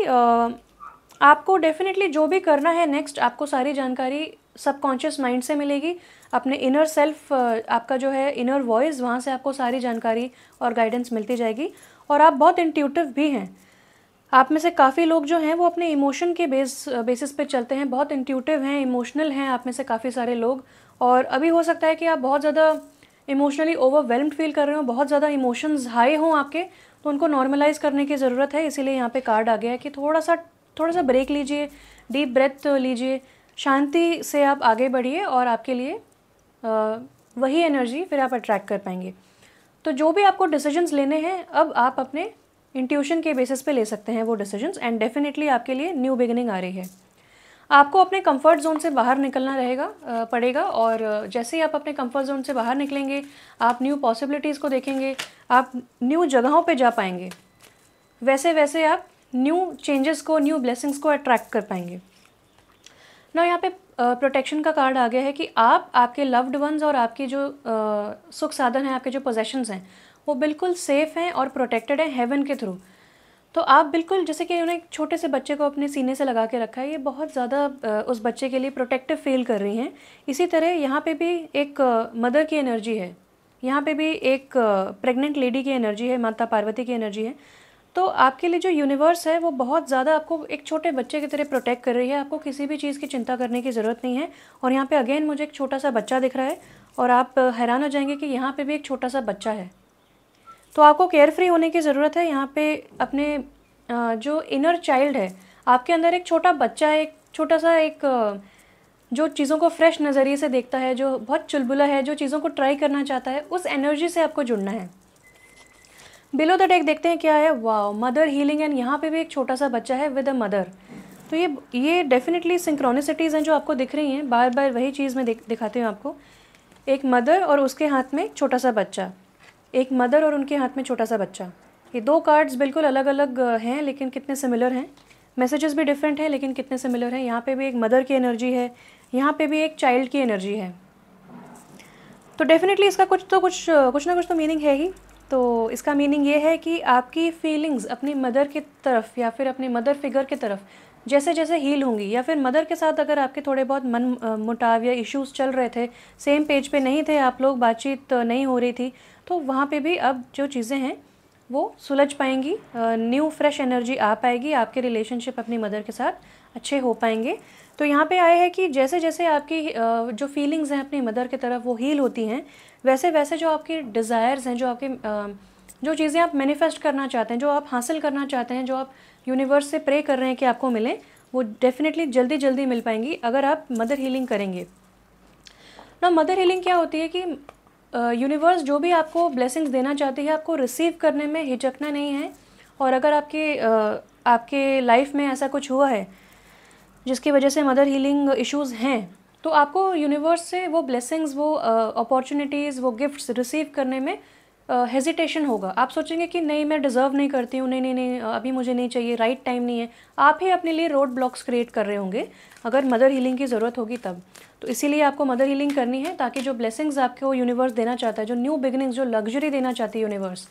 आपको डेफिनेटली जो भी करना है नेक्स्ट, आपको सारी जानकारी सबकॉन्शियस माइंड से मिलेगी, अपने इनर सेल्फ, आपका जो है इनर वॉइस, वहाँ से आपको सारी जानकारी और गाइडेंस मिलती जाएगी। और आप बहुत इंट्यूटिव भी हैं। आप में से काफ़ी लोग जो हैं वो अपने इमोशन के बेसिस पे चलते हैं, बहुत इंट्यूटिव हैं, इमोशनल हैं आप में से काफ़ी सारे लोग। और अभी हो सकता है कि आप बहुत ज़्यादा इमोशनली ओवरवेल्म्ड फील कर रहे हो, बहुत ज़्यादा इमोशंस हाई हों आपके, तो उनको नॉर्मलाइज़ करने की ज़रूरत है। इसीलिए यहाँ पे कार्ड आ गया है कि थोड़ा सा ब्रेक लीजिए, डीप ब्रेथ लीजिए, शांति से आप आगे बढ़िए, और आपके लिए वही एनर्जी फिर आप अट्रैक्ट कर पाएंगे। तो जो भी आपको डिसीजंस लेने हैं, अब आप अपने इंट्यूशन के बेसिस पे ले सकते हैं वो डिसीजंस, एंड डेफिनेटली आपके लिए न्यू बिगिनिंग आ रही है। आपको अपने कंफर्ट जोन से बाहर निकलना पड़ेगा, और जैसे ही आप अपने कंफर्ट जोन से बाहर निकलेंगे आप न्यू पॉसिबिलिटीज़ को देखेंगे, आप न्यू जगहों पे जा पाएंगे, वैसे वैसे आप न्यू चेंजेस को, न्यू ब्लेसिंग्स को अट्रैक्ट कर पाएंगे ना। यहाँ पे प्रोटेक्शन का कार्ड आ गया है कि आप, आपके लव्ड वंस और आपकी जो सुख साधन है, आपके जो पोजेशंस हैं वो बिल्कुल सेफ़ हैं और प्रोटेक्टेड हैं हेवन के थ्रू। तो आप बिल्कुल, जैसे कि उन्हें एक छोटे से बच्चे को अपने सीने से लगा के रखा है, ये बहुत ज़्यादा उस बच्चे के लिए प्रोटेक्टिव फील कर रही हैं। इसी तरह यहाँ पे भी एक मदर की एनर्जी है, यहाँ पे भी एक प्रेग्नेंट लेडी की एनर्जी है, माता पार्वती की एनर्जी है। तो आपके लिए जो यूनिवर्स है वो बहुत ज़्यादा आपको एक छोटे बच्चे की तरह प्रोटेक्ट कर रही है, आपको किसी भी चीज़ की चिंता करने की ज़रूरत नहीं है। और यहाँ पे अगेन मुझे एक छोटा सा बच्चा दिख रहा है, और आप हैरान हो जाएंगे कि यहाँ पे भी एक छोटा सा बच्चा है। तो आपको केयर फ्री होने की ज़रूरत है। यहाँ पे अपने जो इनर चाइल्ड है, आपके अंदर एक छोटा बच्चा है, एक छोटा सा, एक जो चीज़ों को फ्रेश नज़रिए से देखता है, जो बहुत चुलबुला है, जो चीज़ों को ट्राई करना चाहता है, उस एनर्जी से आपको जुड़ना है। बिलो द डेक देखते हैं क्या है। वाओ, मदर हीलिंग, एंड यहाँ पे भी एक छोटा सा बच्चा है विद अ मदर। तो ये डेफिनेटली सिंक्रोनिसिटीज़ हैं जो आपको दिख रही हैं, बार बार वही चीज़ मैं दिखाती हूँ आपको। एक मदर और उसके हाथ में छोटा सा बच्चा, एक मदर और उनके हाथ में छोटा सा बच्चा। ये दो कार्ड्स बिल्कुल अलग अलग हैं, लेकिन कितने सिमिलर हैं। मैसेजेस भी डिफरेंट हैं, लेकिन कितने सिमिलर हैं। यहाँ पे भी एक मदर की एनर्जी है, यहाँ पे भी एक चाइल्ड की एनर्जी है। तो डेफिनेटली इसका कुछ ना कुछ तो मीनिंग है ही। तो इसका मीनिंग ये है कि आपकी फीलिंग्स अपनी मदर की तरफ या फिर अपनी मदर फिगर की तरफ जैसे जैसे हील होंगी, या फिर मदर के साथ अगर आपके थोड़े बहुत मन मुटाव या इश्यूज़ चल रहे थे, सेम पेज पे नहीं थे आप लोग, बातचीत नहीं हो रही थी, तो वहाँ पे भी अब जो चीज़ें हैं वो सुलझ पाएंगी, न्यू फ्रेश एनर्जी आ पाएगी, आपके रिलेशनशिप अपनी मदर के साथ अच्छे हो पाएंगे। तो यहाँ पे आए हैं कि जैसे जैसे आपकी जो फीलिंग्स हैं अपनी मदर की तरफ वो हील होती हैं, वैसे वैसे जो आपकी डिज़ायर्स हैं, जो आपके जो चीज़ें आप मैनिफेस्ट करना चाहते हैं, जो आप हासिल करना चाहते हैं, जो आप यूनिवर्स से प्रे कर रहे हैं कि आपको मिले, वो डेफिनेटली जल्दी जल्दी मिल पाएंगी अगर आप मदर हीलिंग करेंगे ना। मदर हीलिंग क्या होती है कि यूनिवर्स जो भी आपको ब्लेसिंग्स देना चाहती है, आपको रिसीव करने में हिचकना नहीं है। और अगर आपके लाइफ में ऐसा कुछ हुआ है जिसकी वजह से मदर हीलिंग इश्यूज़ हैं, तो आपको यूनिवर्स से वो ब्लेसिंग्स, वो अपॉर्चुनिटीज़, वो गिफ्ट्स रिसीव करने में हेजिटेशन होगा। आप सोचेंगे कि नहीं, मैं डिज़र्व नहीं करती हूँ, नहीं नहीं नहीं, अभी मुझे नहीं चाहिए, राइट टाइम नहीं है। आप ही अपने लिए रोड ब्लॉक्स क्रिएट कर रहे होंगे अगर मदर हीलिंग की ज़रूरत होगी तब। तो इसीलिए आपको मदर हीलिंग करनी है, ताकि जो ब्लेसिंग्स आपको यूनिवर्स देना चाहता है, जो न्यू बिगिनिंग्स, जो लग्जरी देना चाहती है यूनिवर्स,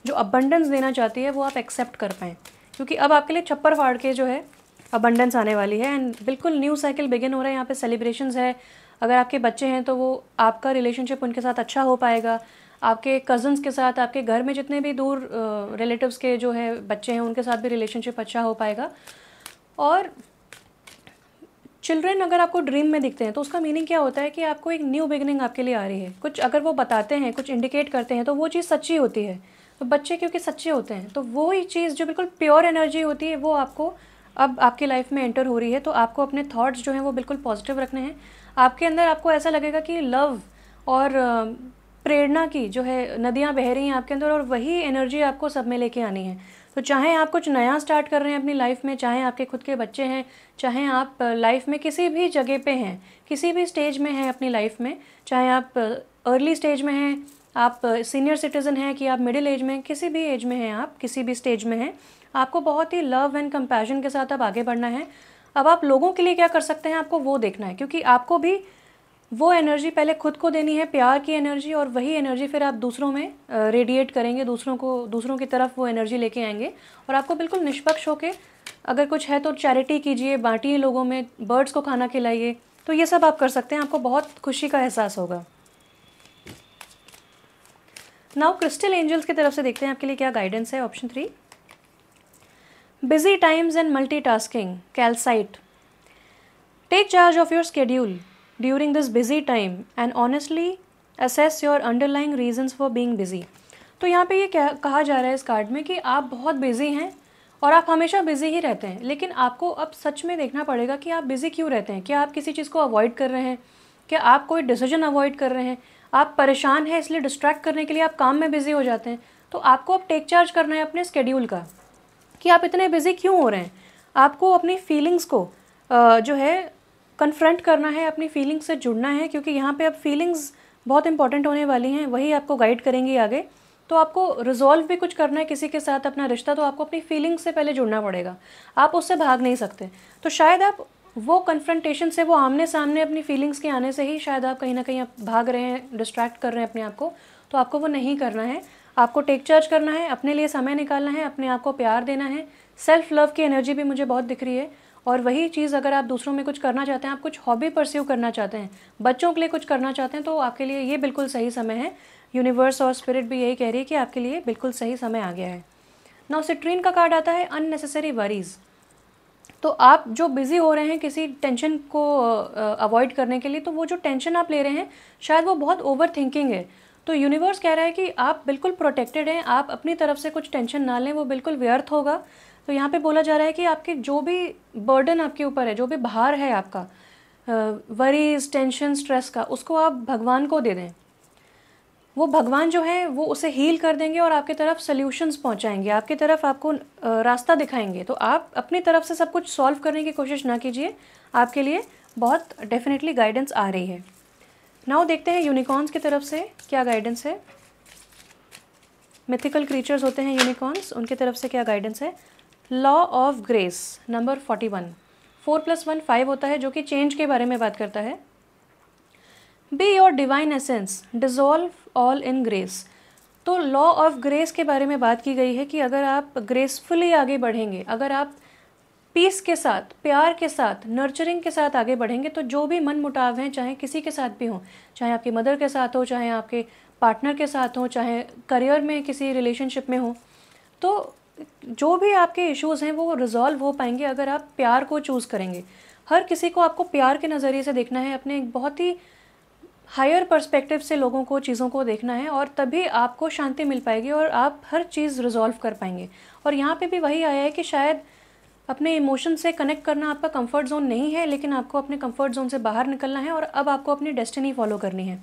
जो अबंडेंस देना चाहती है, वो आप एक्सेप्ट कर पाएँ। क्योंकि अब आपके लिए छप्पर फाड़ के जो है अबंडेंस आने वाली है, एंड बिल्कुल न्यू साइकिल बिगिन हो रहा है। यहाँ पे सेलिब्रेशंस है। अगर आपके बच्चे हैं तो वो आपका रिलेशनशिप उनके साथ अच्छा हो पाएगा, आपके कज़न्स के साथ, आपके घर में जितने भी दूर रिलेटिव्स के जो है बच्चे हैं उनके साथ भी रिलेशनशिप अच्छा हो पाएगा। और चिल्ड्रन अगर आपको ड्रीम में दिखते हैं तो उसका मीनिंग क्या होता है कि आपको एक न्यू बिगिनिंग आपके लिए आ रही है। कुछ अगर वो बताते हैं, कुछ इंडिकेट करते हैं, तो वो चीज़ सच्ची होती है। तो बच्चे क्योंकि सच्चे होते हैं, तो वो ही चीज़ जो बिल्कुल प्योर एनर्जी होती है वो आपको अब आपकी लाइफ में एंटर हो रही है। तो आपको अपने थॉट्स जो हैं वो बिल्कुल पॉजिटिव रखने हैं। आपके अंदर आपको ऐसा लगेगा कि लव और प्रेरणा की जो है नदियाँ बह रही हैं आपके अंदर, और वही एनर्जी आपको सब में लेके आनी है। तो चाहे आप कुछ नया स्टार्ट कर रहे हैं अपनी लाइफ में, चाहे आपके खुद के बच्चे हैं, चाहे आप लाइफ में किसी भी जगह पे हैं, किसी भी स्टेज में हैं अपनी लाइफ में, चाहे आप अर्ली स्टेज में हैं, आप सीनियर सिटीज़न हैं कि आप मिडिल एज में, किसी भी एज में हैं, आप किसी भी स्टेज में हैं, आपको बहुत ही लव एंड कंपैशन के साथ अब आगे बढ़ना है। अब आप लोगों के लिए क्या कर सकते हैं, आपको वो देखना है, क्योंकि आपको भी वो एनर्जी पहले खुद को देनी है, प्यार की एनर्जी, और वही एनर्जी फिर आप दूसरों में रेडिएट करेंगे, दूसरों की तरफ वो एनर्जी लेके आएंगे। और आपको बिल्कुल निष्पक्ष होके, अगर कुछ है तो चैरिटी कीजिए, बांटिए लोगों में, बर्ड्स को खाना खिलाइए, तो ये सब आप कर सकते हैं। आपको बहुत खुशी का एहसास होगा। नाउ क्रिस्टल एंजल्स की तरफ से देखते हैं आपके लिए क्या गाइडेंस है। Option 3, busy times and multitasking, calcite. Take charge of your schedule during this busy time and honestly assess your underlying reasons for being busy। तो यहाँ पे ये क्या कहा जा रहा है इस कार्ड में कि आप बहुत बिजी हैं और आप हमेशा बिजी ही रहते हैं, लेकिन आपको अब सच में देखना पड़ेगा कि आप बिजी क्यों रहते हैं। क्या आप किसी चीज़ को अवॉइड कर रहे हैं? क्या आप कोई डिसीजन अवॉइड कर रहे हैं? आप परेशान हैं इसलिए डिस्ट्रैक्ट करने के लिए आप काम में बिजी हो जाते हैं? तो आपको अब टेक चार्ज करना है अपने स्केड्यूल का कि आप इतने बिजी क्यों हो रहे हैं। आपको अपनी फीलिंग्स को जो है कन्फ्रंट करना है, अपनी फीलिंग्स से जुड़ना है, क्योंकि यहाँ पे अब फीलिंग्स बहुत इंपॉर्टेंट होने वाली हैं, वही आपको गाइड करेंगी आगे। तो आपको रिजॉल्व भी कुछ करना है किसी के साथ अपना रिश्ता, तो आपको अपनी फीलिंग्स से पहले जुड़ना पड़ेगा, आप उससे भाग नहीं सकते। तो शायद आप वो कन्फ्रंटेशन से, वो आमने सामने अपनी फीलिंग्स के आने से ही शायद आप कहीं ना कहीं आप भाग रहे हैं, डिस्ट्रैक्ट कर रहे हैं अपने आप को। तो आपको वो नहीं करना है, आपको टेक चार्ज करना है, अपने लिए समय निकालना है, अपने आप को प्यार देना है। सेल्फ लव की एनर्जी भी मुझे बहुत दिख रही है। और वही चीज़ अगर आप दूसरों में कुछ करना चाहते हैं, आप कुछ हॉबी परस्यू करना चाहते हैं, बच्चों के लिए कुछ करना चाहते हैं, तो आपके लिए ये बिल्कुल सही समय है। यूनिवर्स और स्पिरिट भी यही कह रही है कि आपके लिए बिल्कुल सही समय आ गया है। नाउ सिट्रीन का कार्ड आता है अननेसेसरी वरीज। तो आप जो बिज़ी हो रहे हैं किसी टेंशन को अवॉइड करने के लिए, तो वो जो टेंशन आप ले रहे हैं शायद वो बहुत ओवर थिंकिंग है। तो यूनिवर्स कह रहा है कि आप बिल्कुल प्रोटेक्टेड हैं, आप अपनी तरफ से कुछ टेंशन ना लें, वो बिल्कुल व्यर्थ होगा। तो यहाँ पे बोला जा रहा है कि आपके जो भी बर्डन आपके ऊपर है, जो भी भार है आपका, वरीज, टेंशन, स्ट्रेस का, उसको आप भगवान को दे दें। वो भगवान जो है वो उसे हील कर देंगे और आपकी तरफ सल्यूशंस पहुंचाएंगे, आपकी तरफ आपको रास्ता दिखाएंगे। तो आप अपनी तरफ से सब कुछ सॉल्व करने की कोशिश ना कीजिए, आपके लिए बहुत डेफिनेटली गाइडेंस आ रही है। नाउ देखते हैं यूनिकॉर्न्स की तरफ से क्या गाइडेंस है। मिथिकल क्रीचर्स होते हैं यूनिकॉर्न्स, उनकी तरफ से क्या गाइडेंस है। लॉ ऑफ ग्रेस नंबर 41, 4 + 1 5 होता है, जो कि चेंज के बारे में बात करता है। Be your divine essence, dissolve all in grace. तो लॉ ऑफ ग्रेस के बारे में बात की गई है कि अगर आप ग्रेसफुली आगे बढ़ेंगे, अगर आप पीस के साथ, प्यार के साथ, नर्चरिंग के साथ आगे बढ़ेंगे, तो जो भी मन मुटाव हैं, चाहे किसी के साथ भी हों, चाहे आपकी मदर के साथ हो, चाहे आपके पार्टनर के साथ हो, चाहे करियर में किसी रिलेशनशिप में हो, तो जो भी आपके इश्यूज़ हैं वो रिजॉल्व हो पाएंगे अगर आप प्यार को चूज़ करेंगे। हर किसी को आपको प्यार के नज़रिए से देखना है, अपने एक बहुत ही हायर पर्सपेक्टिव से लोगों को, चीज़ों को देखना है, और तभी आपको शांति मिल पाएगी और आप हर चीज़ रिजॉल्व कर पाएंगे। और यहाँ पे भी वही आया है कि शायद अपने इमोशन से कनेक्ट करना आपका कंफर्ट जोन नहीं है, लेकिन आपको अपने कंफर्ट जोन से बाहर निकलना है और अब आपको अपनी डेस्टिनी फॉलो करनी है।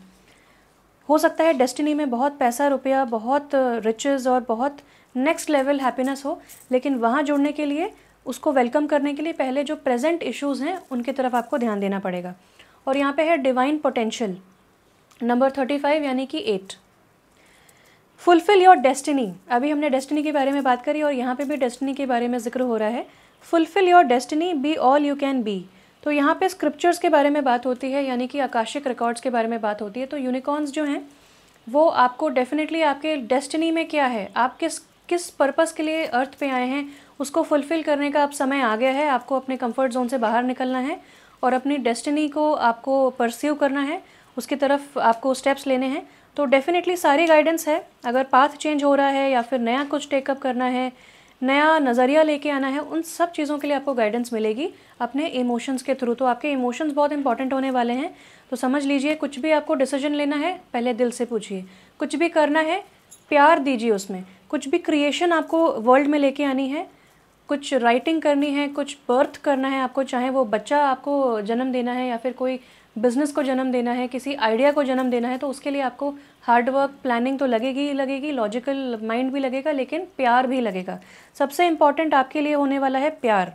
हो सकता है डेस्टिनी में बहुत पैसा, रुपया, बहुत रिचेज़ और बहुत नेक्स्ट लेवल हैप्पीनेस हो, लेकिन वहाँ जुड़ने के लिए, उसको वेलकम करने के लिए पहले जो प्रेजेंट इश्यूज़ हैं उनकी तरफ आपको ध्यान देना पड़ेगा। और यहाँ पे है डिवाइन पोटेंशियल नंबर 35 यानी कि 8। Fulfil your destiny. अभी हमने डेस्टिनी के बारे में बात करी और यहाँ पे भी डेस्टिनी के बारे में जिक्र हो रहा है। Fulfil your destiny, be all you can be. तो यहाँ पे स्क्रिप्चर्स के बारे में बात होती है, यानी कि आकाशिक रिकॉर्ड्स के बारे में बात होती है। तो यूनिकॉर्न्स जो हैं वो आपको डेफिनेटली आपके डेस्टिनी में क्या है, आप किस पर्पस के लिए अर्थ पे आए हैं, उसको फुलफ़िल करने का अब समय आ गया है। आपको अपने कंफर्ट जोन से बाहर निकलना है और अपनी डेस्टिनी को आपको परस्यू करना है, उसकी तरफ आपको स्टेप्स लेने हैं। तो डेफिनेटली सारी गाइडेंस है। अगर पाथ चेंज हो रहा है या फिर नया कुछ टेकअप करना है, नया नज़रिया लेके आना है, उन सब चीज़ों के लिए आपको गाइडेंस मिलेगी अपने इमोशंस के थ्रू। तो आपके इमोशंस बहुत इंपॉर्टेंट होने वाले हैं। तो समझ लीजिए, कुछ भी आपको डिसीजन लेना है पहले दिल से पूछिए, कुछ भी करना है प्यार दीजिए उसमें, कुछ भी क्रिएशन आपको वर्ल्ड में लेके आनी है, कुछ राइटिंग करनी है, कुछ बर्थ करना है आपको, चाहे वो बच्चा आपको जन्म देना है या फिर कोई बिज़नेस को जन्म देना है, किसी आइडिया को जन्म देना है, तो उसके लिए आपको हार्ड वर्क, प्लानिंग तो लगेगी ही लगेगी, लॉजिकल माइंड भी लगेगा, लेकिन प्यार भी लगेगा। सबसे इम्पॉर्टेंट आपके लिए होने वाला है प्यार।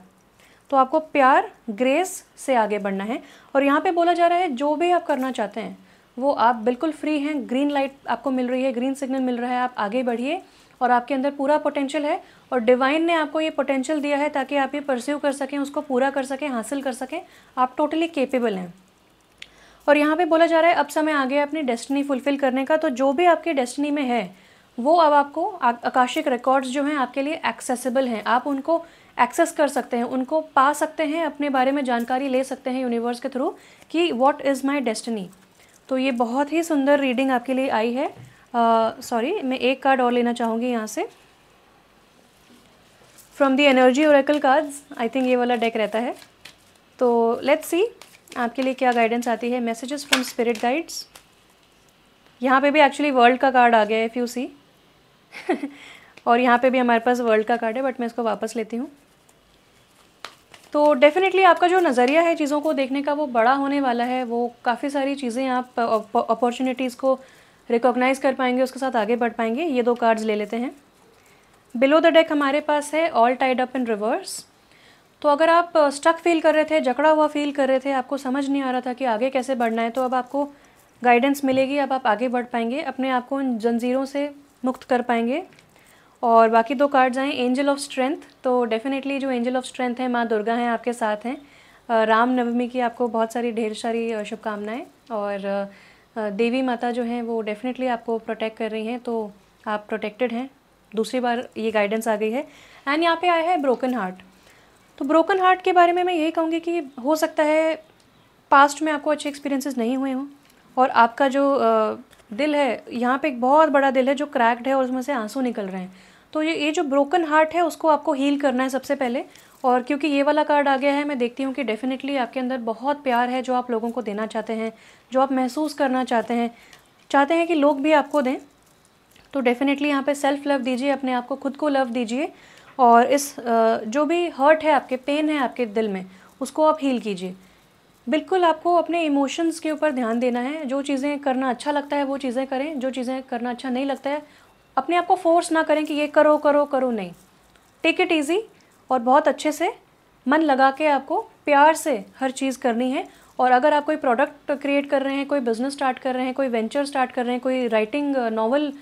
तो आपको प्यार, ग्रेस से आगे बढ़ना है। और यहाँ पे बोला जा रहा है जो भी आप करना चाहते हैं वो आप बिल्कुल फ्री हैं, ग्रीन लाइट आपको मिल रही है, ग्रीन सिग्नल मिल रहा है, आप आगे बढ़िए। और आपके अंदर पूरा पोटेंशियल है और डिवाइन ने आपको ये पोटेंशियल दिया है ताकि आप ये परस्यू कर सकें, उसको पूरा कर सकें, हासिल कर सकें। आप टोटली केपेबल हैं। और यहाँ पे बोला जा रहा है अब समय आ गया अपनी डेस्टिनी फुलफ़िल करने का। तो जो भी आपकी डेस्टिनी में है वो अब आपको आकाशिक रिकॉर्ड्स जो हैं आपके लिए एक्सेसिबल हैं, आप उनको एक्सेस कर सकते हैं, उनको पा सकते हैं, अपने बारे में जानकारी ले सकते हैं यूनिवर्स के थ्रू कि व्हाट इज़ माय डेस्टिनी। तो ये बहुत ही सुंदर रीडिंग आपके लिए आई है। सॉरी, मैं एक कार्ड और लेना चाहूँगी यहाँ से from the energy Oracle cards. I think ये वाला डेक रहता है। तो लेट्स सी आपके लिए क्या गाइडेंस आती है। Messages from spirit guides. यहाँ पे भी एक्चुअली वर्ल्ड का कार्ड आ गया है, इफ़ यू सी और यहाँ पे भी हमारे पास वर्ल्ड का कार्ड है, बट मैं इसको वापस लेती हूँ। तो डेफिनेटली आपका जो नज़रिया है चीज़ों को देखने का वो बड़ा होने वाला है। वो काफ़ी सारी चीज़ें आप अपॉर्चुनिटीज़ को रिकॉग्नाइज़ कर पाएंगे, उसके साथ आगे बढ़ पाएंगे। ये 2 कार्ड्स ले लेते हैं। बिलो द डेक हमारे पास है all tied up in reverse. तो अगर आप स्टक फील कर रहे थे, जकड़ा हुआ फील कर रहे थे, आपको समझ नहीं आ रहा था कि आगे कैसे बढ़ना है, तो अब आपको गाइडेंस मिलेगी, अब आप आगे बढ़ पाएंगे, अपने आप को उन जंजीरों से मुक्त कर पाएंगे। और बाकी 2 कार्ड्स आए एंजल ऑफ स्ट्रेंथ। तो डेफिनेटली जो एंजल ऑफ स्ट्रेंथ है, माँ दुर्गा हैं आपके साथ हैं। राम नवमी की आपको बहुत सारी ढेर सारी शुभकामनाएं। और देवी माता जो हैं वो डेफिनेटली आपको प्रोटेक्ट कर रही हैं, तो आप प्रोटेक्टेड हैं। दूसरी बार ये गाइडेंस आ गई है। एंड यहाँ पे आया है ब्रोकन हार्ट। तो ब्रोकन हार्ट के बारे में मैं यही कहूँगी कि हो सकता है पास्ट में आपको अच्छे एक्सपीरियंसेस नहीं हुए हों, और आपका जो दिल है, यहाँ पे एक बहुत बड़ा दिल है जो क्रैक्ड है और उसमें से आंसू निकल रहे हैं। तो ये जो ब्रोकन हार्ट है उसको आपको हील करना है सबसे पहले। और क्योंकि ये वाला कार्ड आ गया है, मैं देखती हूँ कि डेफिनेटली आपके अंदर बहुत प्यार है जो आप लोगों को देना चाहते हैं, जो आप महसूस करना चाहते हैं कि लोग भी आपको दें। तो डेफिनेटली यहाँ पे सेल्फ लव दीजिए, अपने आप को, खुद को लव दीजिए। और इस जो भी हर्ट है, आपके पेन है आपके दिल में, उसको आप हील कीजिए। बिल्कुल आपको अपने इमोशंस के ऊपर ध्यान देना है। जो चीज़ें करना अच्छा लगता है वो चीज़ें करें, जो चीज़ें करना अच्छा नहीं लगता है अपने आप को फोर्स ना करें कि ये करो करो करो, नहीं। टेक इट ईजी और बहुत अच्छे से मन लगा के आपको प्यार से हर चीज़ करनी है। और अगर आप कोई प्रोडक्ट क्रिएट कर रहे हैं, कोई बिज़नेस स्टार्ट कर रहे हैं, कोई वेंचर स्टार्ट कर रहे हैं, कोई राइटिंग नॉवल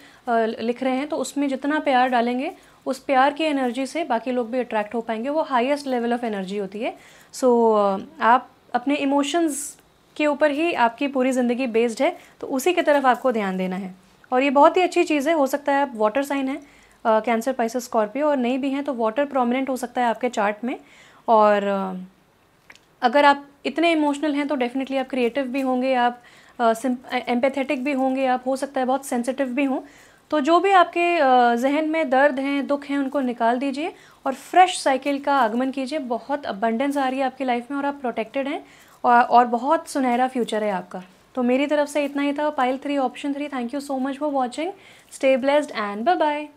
लिख रहे हैं, तो उसमें जितना प्यार डालेंगे, उस प्यार की एनर्जी से बाकी लोग भी अट्रैक्ट हो पाएंगे। वो हाईएस्ट लेवल ऑफ एनर्जी होती है। सो आप अपने इमोशंस के ऊपर ही आपकी पूरी ज़िंदगी बेस्ड है, तो उसी की तरफ आपको ध्यान देना है। और ये बहुत ही अच्छी चीज़ है। हो सकता है आप वाटर साइन है, कैंसर, पाइसेस, स्कॉर्पियो, और नहीं भी हैं तो वाटर प्रोमिनेंट हो सकता है आपके चार्ट में। और अगर आप इतने इमोशनल हैं तो डेफिनेटली आप क्रिएटिव भी होंगे, आप एम्पैथेटिक भी होंगे, आप हो सकता है बहुत सेंसिटिव भी हों। तो जो भी आपके जहन में दर्द हैं, दुख हैं, उनको निकाल दीजिए और फ्रेश साइकिल का आगमन कीजिए। बहुत अबंडेंस आ रही है आपकी लाइफ में और आप प्रोटेक्टेड हैं, और बहुत सुनहरा फ्यूचर है आपका। तो मेरी तरफ से इतना ही था। Pile 3 option 3। Thank you so much for watching. Stay blessed and bye bye.